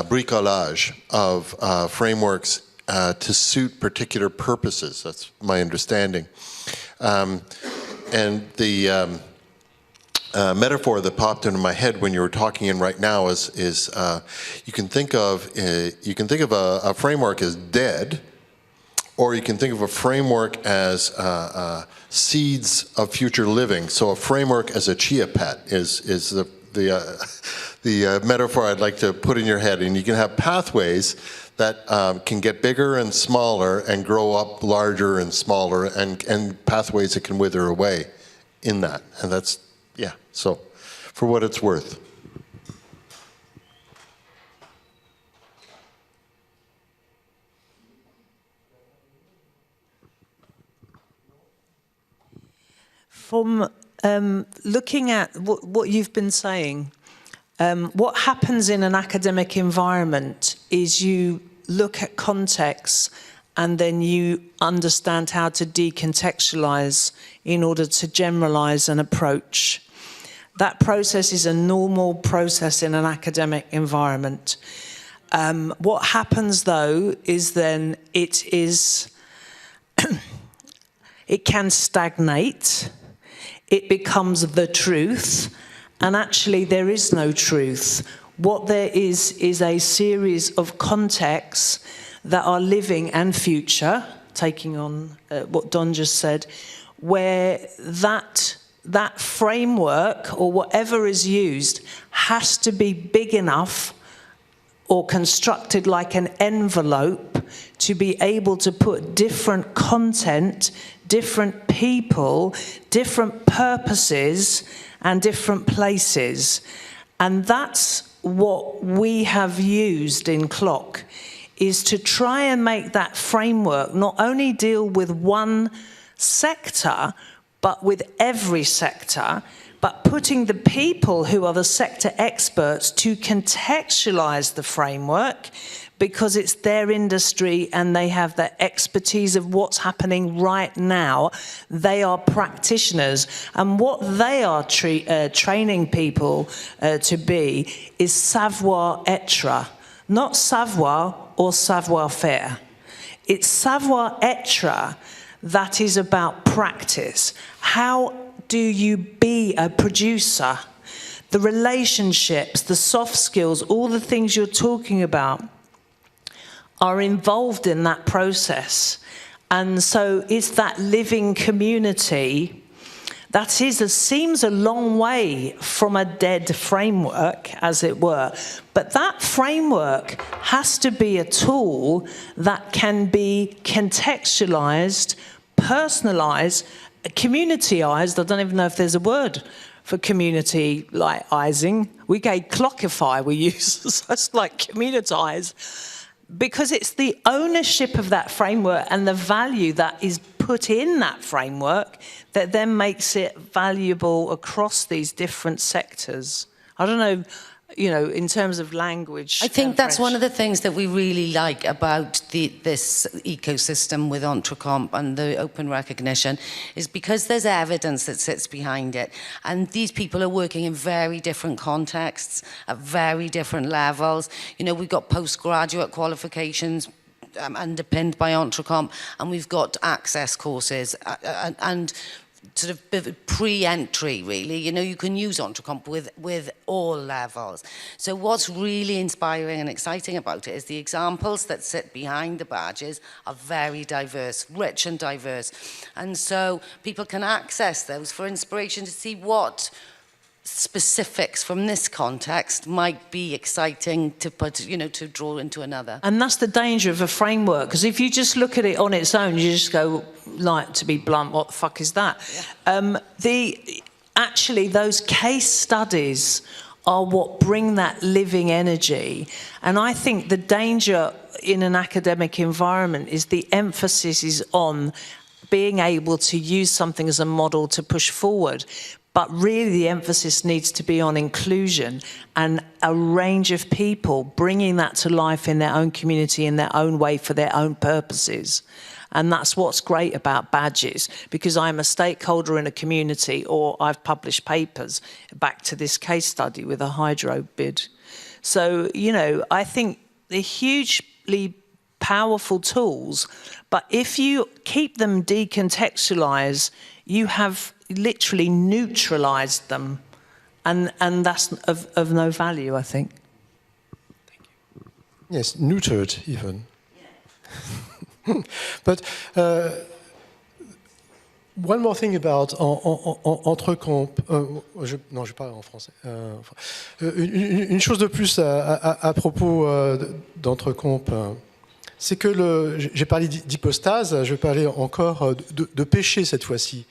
bricolage of frameworks to suit particular purposes. That's my understanding. And the metaphor that popped into my head when you were talking in right now is you can think of a framework as dead, or you can think of a framework as seeds of future living. So a framework as a chia pet is the metaphor I'd like to put in your head. And you can have pathways that can get bigger and smaller and grow up larger and smaller, and pathways that can wither away in that. And that's, yeah, so for what it's worth. From looking at what you've been saying, what happens in an academic environment is you look at context and then you understand how to decontextualize in order to generalize an approach. That process is a normal process in an academic environment. What happens though is then it can stagnate, it becomes the truth, and actually there is no truth. What there is a series of contexts that are living and future, taking on what Don just said, where that framework or whatever is used has to be big enough or constructed like an envelope to be able to put different content, different people, different purposes, and different places. And that's what we have used in CLOC, is to try and make that framework not only deal with one sector, but with every sector, but putting the people who are the sector experts to contextualize the framework, because it's their industry and they have the expertise of what's happening right now. They are practitioners, and what they are training people to be is savoir-être, not savoir or savoir-faire. It's savoir-être that is about practice. How do you be a producer? The relationships, the soft skills, all the things you're talking about are involved in that process. And so it's that living community that seems a long way from a dead framework, as it were. But that framework has to be a tool that can be contextualized, personalized, communityized. I don't even know if there's a word for community-izing. We gave clockify, we use, so it's like communitize. Because it's the ownership of that framework and the value that is put in that framework that then makes it valuable across these different sectors. I don't know, you know, in terms of language. I think that's one of the things that we really like about this ecosystem with Entrecomp and the open recognition, is because there's evidence that sits behind it. And these people are working in very different contexts, at very different levels. You know, we've got postgraduate qualifications underpinned by Entrecomp, and we've got access courses. And sort of pre-entry, really. You know, you can use Entrecomp with all levels. So what's really inspiring and exciting about it is the examples that sit behind the badges are very diverse, rich and diverse. And so people can access those for inspiration to see what specifics from this context might be exciting to put, you know, to draw into another. And that's the danger of a framework, because if you just look at it on its own, you just go, like, to be blunt, what the fuck is that? Yeah. Actually, those case studies are what bring that living energy. And I think the danger in an academic environment is the emphasis is on being able to use something as a model to push forward. But really the emphasis needs to be on inclusion and a range of people bringing that to life in their own community, in their own way, for their own purposes. And that's what's great about badges, because I'm a stakeholder in a community or I've published papers, back to this case study with a hydro bid. So, you know, I think they're hugely powerful tools, but if you keep them decontextualized, you have literally neutralized them, and that's of no value, I think. Thank you. Yes, neutered even. Yeah. But one more thing about Entrecomp. Non, je parle en français. Une chose de plus à propos d'Entrecomp. C'est que j'ai parlé d'hypostase, je vais parler encore de péché cette fois-ci.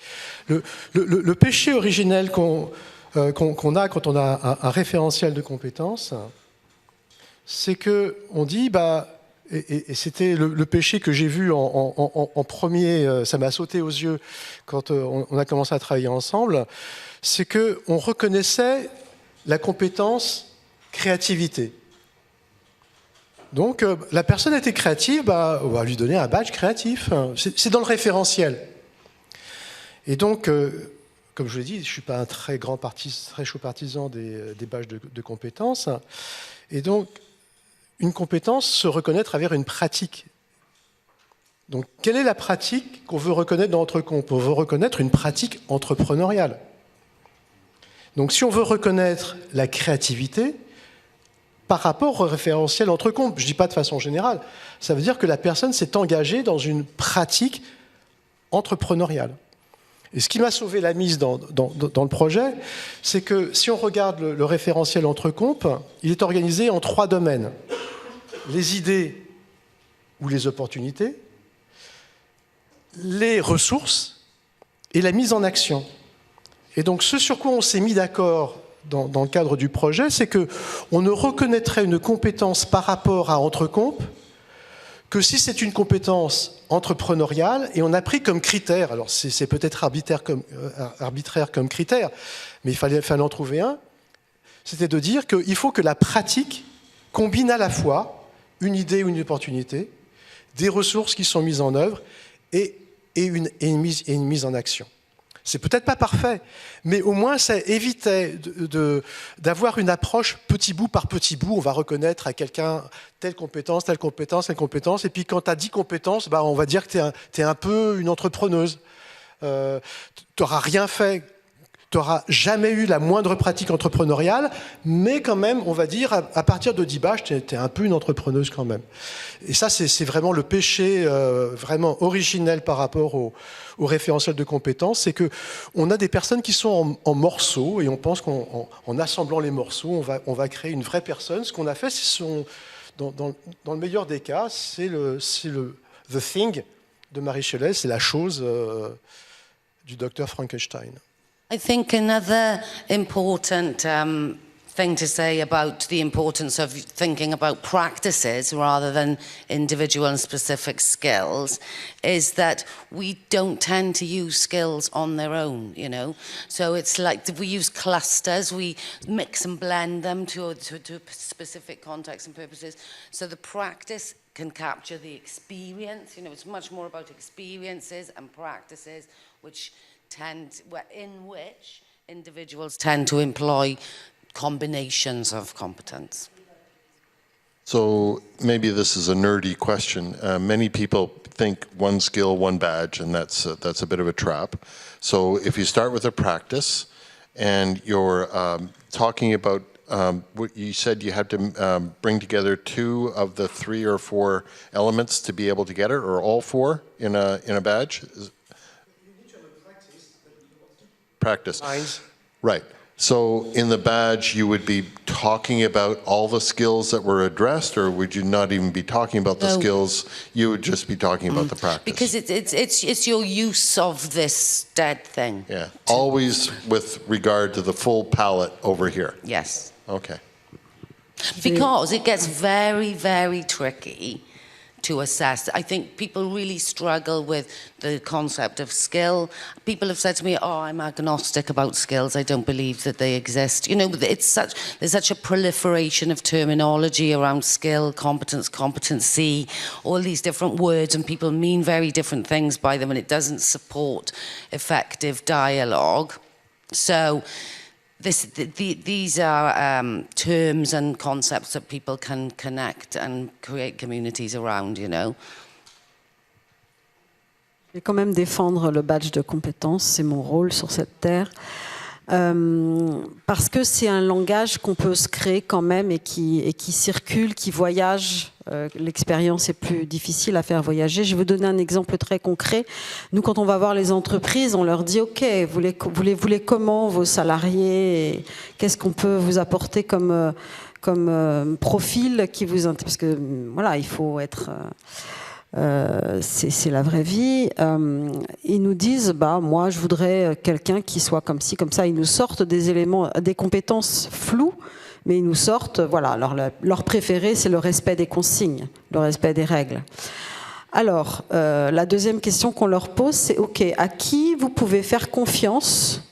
Le péché originel qu'on a quand on a un référentiel de compétences, c'est qu'on dit, et c'était le péché que j'ai vu en premier, ça m'a sauté aux yeux quand on a commencé à travailler ensemble, c'est qu'on reconnaissait la compétence créativité. Donc, la personne était créative, on va lui donner un badge créatif. C'est dans le référentiel. Et donc, comme je vous l'ai dit, je ne suis pas un très chaud partisan des badges de compétences. Et donc, une compétence se reconnaît à travers une pratique. Donc, quelle est la pratique qu'on veut reconnaître dans Entrecomp ? On veut reconnaître une pratique entrepreneuriale. Donc, si on veut reconnaître la créativité, par rapport au référentiel Entrecomp, je ne dis pas de façon générale, ça veut dire que la personne s'est engagée dans une pratique entrepreneuriale. Et ce qui m'a sauvé la mise dans le projet, c'est que si on regarde le référentiel Entrecomp, il est organisé en 3 domaines. Les idées ou les opportunités, les ressources et la mise en action. Et donc ce sur quoi on s'est mis d'accord dans le cadre du projet, c'est qu'on ne reconnaîtrait une compétence par rapport à Entrecomp que si c'est une compétence entrepreneuriale, et on a pris comme critère, alors c'est peut-être arbitraire comme critère, mais il fallait en trouver un, c'était de dire qu'il faut que la pratique combine à la fois une idée ou une opportunité, des ressources qui sont mises en œuvre et une mise en action. C'est peut-être pas parfait, mais au moins ça évitait d'avoir une approche petit bout par petit bout. On va reconnaître à quelqu'un telle compétence, telle compétence, telle compétence, et puis quand tu as 10 compétences, on va dire que tu es un peu une entrepreneuse. Tu n'auras rien fait, tu n'auras jamais eu la moindre pratique entrepreneuriale, mais quand même, on va dire, à partir de 10 badges, tu es un peu une entrepreneuse quand même. Et ça, c'est vraiment le péché vraiment originel par rapport au référentiel de compétences, c'est qu'on a des personnes qui sont en morceaux, et on pense qu'en assemblant les morceaux, on va créer une vraie personne. Ce qu'on a fait, dans le meilleur des cas, c'est le The Thing de Mary Shelley, c'est la chose du docteur Frankenstein. I think another important thing to say about the importance of thinking about practices rather than individual and specific skills is that we don't tend to use skills on their own, you know. So it's like we use clusters, we mix and blend them to specific contexts and purposes. So the practice can capture the experience, you know, it's much more about experiences and practices which individuals tend to employ combinations of competence. So maybe this is a nerdy question. Many people think one skill, one badge, and that's a bit of a trap. So if you start with a practice, and you're talking about what you said you had to bring together 2 of the 3 or 4 elements to be able to get it, or all 4 in a badge. Practice. Right. So in the badge, you would be talking about all the skills that were addressed, or would you not even be talking about the skills? You would just be talking about the practice. Because it's your use of this dead thing. Yeah. Always with regard to the full palette over here. Yes. Okay. Because it gets very, very tricky to assess. I think people really struggle with the concept of skill. People have said to me, "Oh, I'm agnostic about skills. I don't believe that they exist." You know, there's such a proliferation of terminology around skill, competence, competency, all these different words, and people mean very different things by them, and it doesn't support effective dialogue. So these are terms and concepts that people can connect and create communities around, you know. Je vais quand même défendre le badge de compétences, c'est mon rôle sur cette terre. Parce que c'est un langage qu'on peut se créer quand même et qui circule, qui voyage. L'expérience est plus difficile à faire voyager. Je vais vous donner un exemple très concret. Nous, quand on va voir les entreprises, on leur dit « Ok, vous les voulez comment vos salariés? Qu'est-ce qu'on peut vous apporter comme profil qui vous intéresse ?» Parce que voilà, il faut être... c'est la vraie vie. Ils nous disent, bah moi je voudrais quelqu'un qui soit comme ci, comme ça. Ils nous sortent des éléments, des compétences floues, mais ils nous sortent, voilà, leur préféré c'est le respect des consignes, le respect des règles. Alors, la deuxième question qu'on leur pose, c'est ok, à qui vous pouvez faire confiance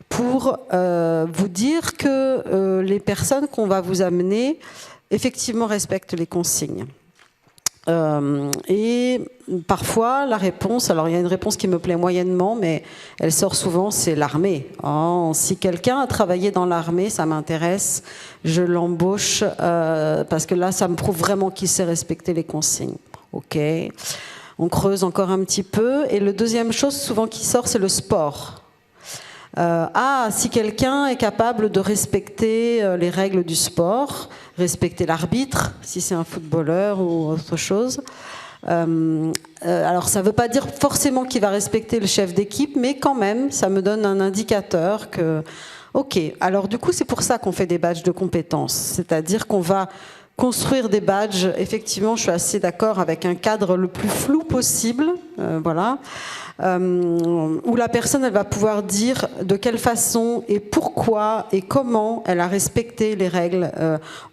pour vous dire que les personnes qu'on va vous amener effectivement respectent les consignes. Et parfois la réponse, alors il y a une réponse qui me plaît moyennement, mais elle sort souvent, c'est l'armée. Oh, si quelqu'un a travaillé dans l'armée, ça m'intéresse, je l'embauche parce que là ça me prouve vraiment qu'il sait respecter les consignes. Ok, on creuse encore un petit peu. Et la deuxième chose souvent qui sort, c'est le sport. Si quelqu'un est capable de respecter les règles du sport, respecter l'arbitre, si c'est un footballeur ou autre chose. Alors ça ne veut pas dire forcément qu'il va respecter le chef d'équipe, mais quand même, ça me donne un indicateur que... Ok, alors du coup, c'est pour ça qu'on fait des badges de compétences. C'est-à-dire qu'on va construire des badges, effectivement, je suis assez d'accord, avec un cadre le plus flou possible, voilà. Où la personne elle va pouvoir dire de quelle façon et pourquoi et comment elle a respecté les règles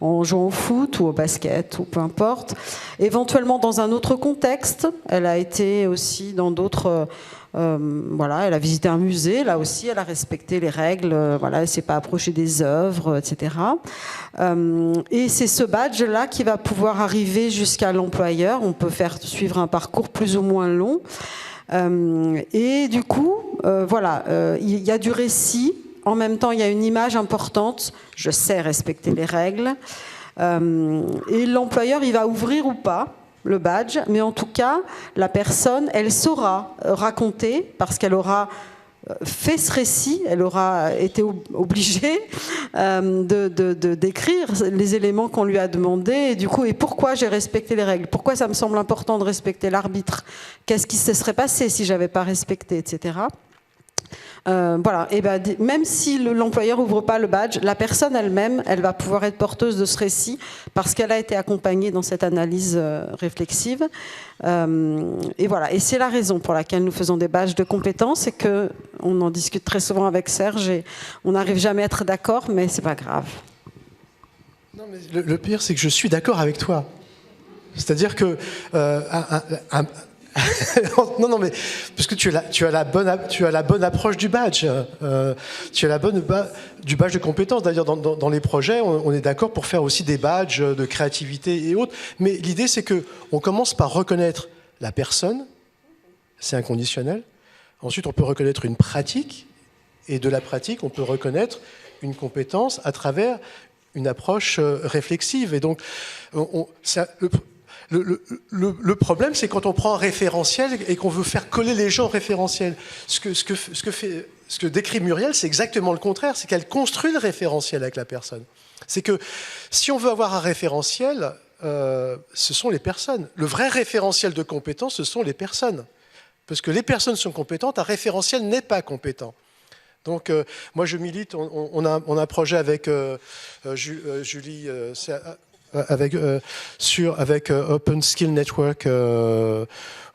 en jouant au foot ou au basket ou peu importe. Éventuellement dans un autre contexte, elle a été aussi dans d'autres... voilà, elle a visité un musée, là aussi elle a respecté les règles, voilà, elle ne s'est pas approchée des œuvres, etc. Et c'est ce badge-là qui va pouvoir arriver jusqu'à l'employeur. On peut faire suivre un parcours plus ou moins long. Et du coup, voilà, il y a du récit, en même temps il y a une image importante, je sais respecter les règles, et l'employeur il va ouvrir ou pas le badge, mais en tout cas la personne elle saura raconter parce qu'elle aura fait ce récit, elle aura été obligée de décrire les éléments qu'on lui a demandés, et du coup, et pourquoi j'ai respecté les règles, pourquoi ça me semble important de respecter l'arbitre, qu'est-ce qui se serait passé si j'avais pas respecté, etc. Voilà, et ben, même si l'employeur ouvre pas le badge, la personne elle-même, elle va pouvoir être porteuse de ce récit parce qu'elle a été accompagnée dans cette analyse réflexive. Et voilà, et c'est la raison pour laquelle nous faisons des badges de compétences, et que on en discute très souvent avec Serge et on n'arrive jamais à être d'accord, mais c'est pas grave. Non, mais le pire, c'est que je suis d'accord avec toi. C'est-à-dire que non, mais parce que tu as la bonne approche du badge. Tu as la bonne du badge de compétences. D'ailleurs, dans les projets, on est d'accord pour faire aussi des badges de créativité et autres. Mais l'idée, c'est que on commence par reconnaître la personne, c'est inconditionnel. Ensuite, on peut reconnaître une pratique, et de la pratique, on peut reconnaître une compétence à travers une approche réflexive. Et donc, le problème, c'est quand on prend un référentiel et qu'on veut faire coller les gens au référentiel. Ce que décrit Muriel, c'est exactement le contraire. C'est qu'elle construit le référentiel avec la personne. C'est que si on veut avoir un référentiel, ce sont les personnes. Le vrai référentiel de compétence, ce sont les personnes. Parce que les personnes sont compétentes, un référentiel n'est pas compétent. Donc, moi, je milite, on a un projet avec Julie, avec Open Skill Network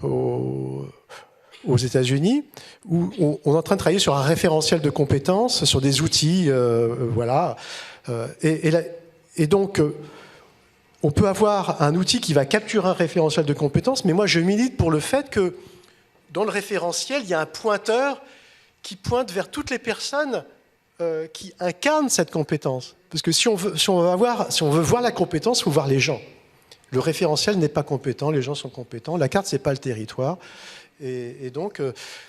aux États-Unis, où on est en train de travailler sur un référentiel de compétences, sur des outils, voilà. Et donc, on peut avoir un outil qui va capturer un référentiel de compétences, mais moi, je milite pour le fait que dans le référentiel, il y a un pointeur qui pointe vers toutes les personnes qui incarnent cette compétence. Parce que si on veut voir la compétence, il faut voir les gens. Le référentiel n'est pas compétent, les gens sont compétents. La carte, ce n'est pas le territoire. Et donc,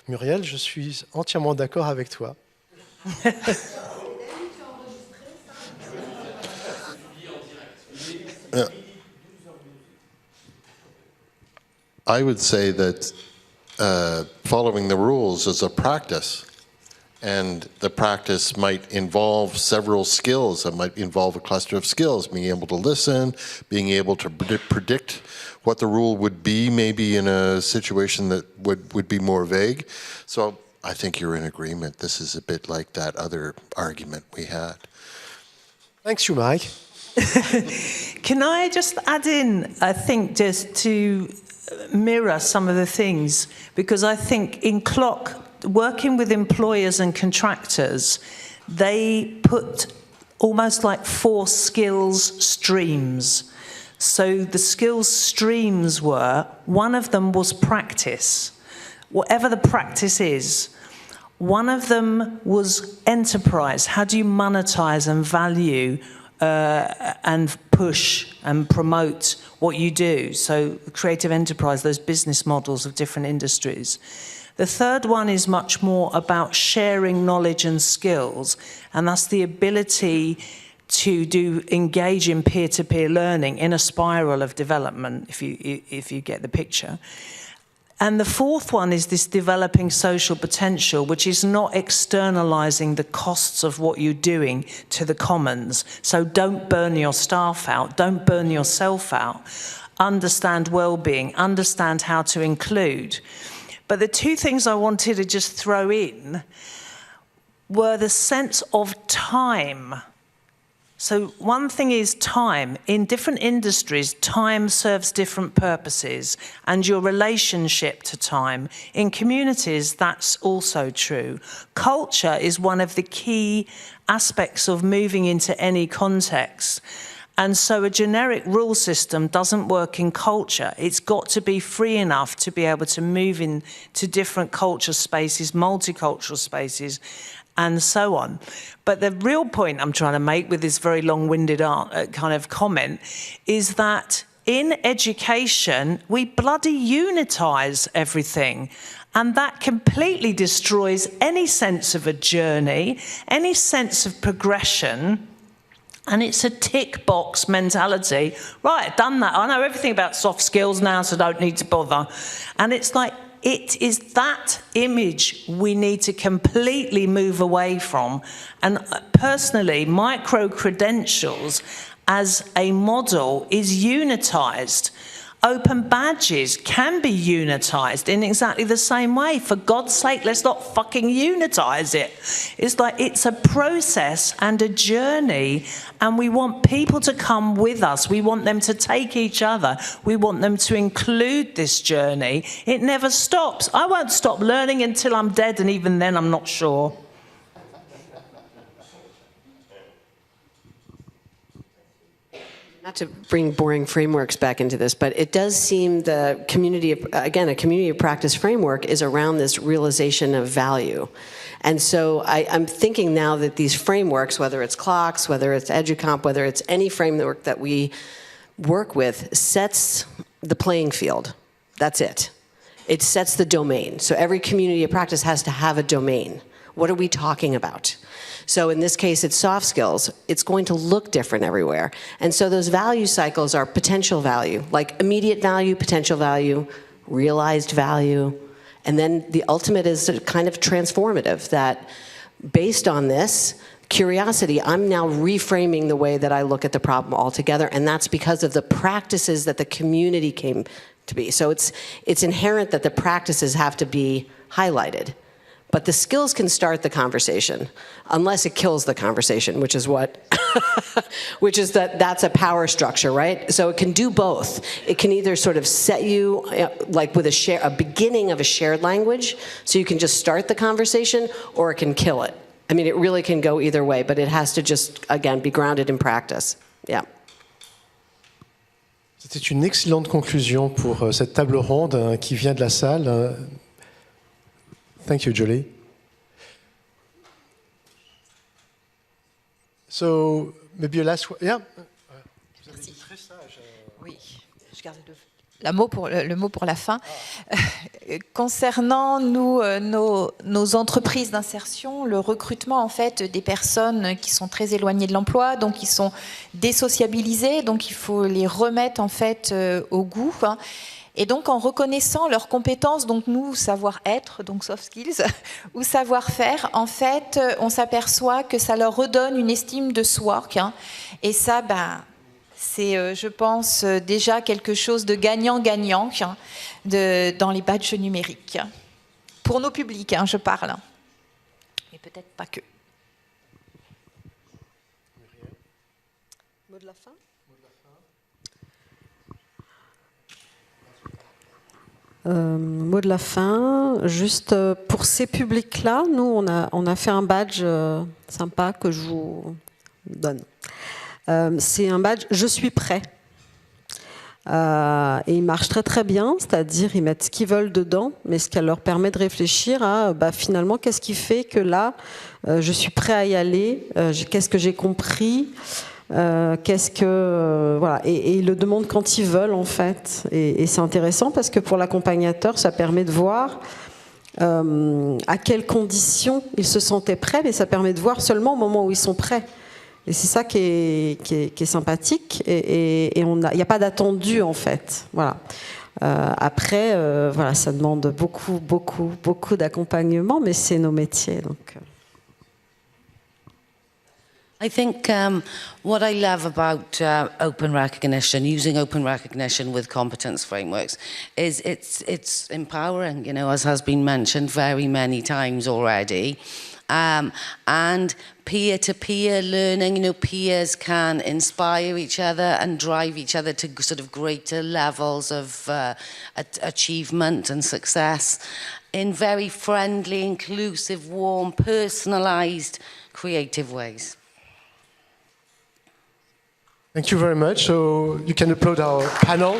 Muriel, je suis entièrement d'accord avec toi. I would say that following the rules is a practice, and the practice might involve several skills. It might involve a cluster of skills, being able to listen, being able to predict what the rule would be, maybe in a situation that would be more vague. So I think you're in agreement. This is a bit like that other argument we had. Thanks you, Mike. Can I just add in, I think, just to mirror some of the things, because I think in CLOC, working with employers and contractors, they put almost like 4 skills streams. So the skills streams were, one of them was practice, whatever the practice is. One of them was enterprise. How do you monetize and value and push and promote what you do? So creative enterprise, those business models of different industries. The third one is much more about sharing knowledge and skills, and that's the ability to engage in peer-to-peer learning in a spiral of development, if you get the picture. And the fourth one is this developing social potential, which is not externalizing the costs of what you're doing to the commons. So don't burn your staff out, don't burn yourself out. Understand well-being, understand how to include. But the 2 things I wanted to just throw in were the sense of time. So one thing is time. In different industries, time serves different purposes, and your relationship to time. In communities, that's also true. Culture is one of the key aspects of moving into any context. And so a generic rule system doesn't work in culture. It's got to be free enough to be able to move into different culture spaces, multicultural spaces, and so on. But the real point I'm trying to make with this very long-winded kind of comment is that in education, we bloody unitize everything. And that completely destroys any sense of a journey, any sense of progression. And it's a tick box mentality. Right, done that. I know everything about soft skills now, so don't need to bother. And it's like, it is that image we need to completely move away from. And personally, micro-credentials as a model is unitized. Open badges can be unitized in exactly the same way. For God's sake, let's not fucking unitize it. It's like it's a process and a journey, and we want people to come with us. We want them to take each other. We want them to include this journey. It never stops. I won't stop learning until I'm dead, and even then I'm not sure. Not to bring boring frameworks back into this, but it does seem the community, a community of practice framework is around this realization of value. And so I'm thinking now that these frameworks, whether it's CLOCs, whether it's EduComp, whether it's any framework that we work with, sets the playing field. That's it. It sets the domain. So every community of practice has to have a domain. What are we talking about? So in this case, it's soft skills. It's going to look different everywhere. And so those value cycles are potential value, like immediate value, potential value, realized value. And then the ultimate is kind of transformative, that based on this curiosity, I'm now reframing the way that I look at the problem altogether, and that's because of the practices that the community came to be. So it's inherent that the practices have to be highlighted. But the skills can start the conversation, unless it kills the conversation, which is what, that's a power structure, right? So it can do both. It can either sort of set you, like with a beginning of a shared language, so you can just start the conversation, or it can kill it. I mean, it really can go either way, but it has to just, again, be grounded in practice. Yeah. C'était une excellente conclusion pour cette table ronde qui vient de la salle. Thank you, Julie. So, maybe a last one. Yeah. Vous avez été très sage. Oui, je garde le mot pour la fin. Concernant nos entreprises d'insertion, le recrutement en fait des personnes qui sont très éloignées de l'emploi, donc qui sont désociabilisées, donc il faut les remettre en fait au goût. Et donc, en reconnaissant leurs compétences, donc nous, savoir-être, donc soft skills, ou savoir-faire, en fait, on s'aperçoit que ça leur redonne une estime de soi. Et ça, c'est, je pense, déjà quelque chose de gagnant-gagnant dans les badges numériques. Pour nos publics, je parle. Mais peut-être pas que. Mot de la fin ? Mot de la fin, juste pour ces publics-là, nous on a fait un badge sympa que je vous donne. C'est un badge « Je suis prêt ». Et il marche très très bien, c'est-à-dire ils mettent ce qu'ils veulent dedans, mais ce qui leur permet de réfléchir à finalement qu'est-ce qui fait que là je suis prêt à y aller, qu'est-ce que j'ai compris. Voilà, et ils le demandent quand ils veulent en fait, et c'est intéressant parce que pour l'accompagnateur ça permet de voir à quelles conditions ils se sentaient prêts, mais ça permet de voir seulement au moment où ils sont prêts, et c'est ça qui est sympathique, et il n'y a pas d'attendu en fait, voilà. Après voilà, ça demande beaucoup d'accompagnement, mais c'est nos métiers donc. I think what I love about open recognition, using open recognition with competence frameworks, is it's empowering, as has been mentioned very many times already. And peer-to-peer learning, peers can inspire each other and drive each other to sort of greater levels of achievement and success in very friendly, inclusive, warm, personalised, creative ways. Thank you very much. So you can applaud our panel.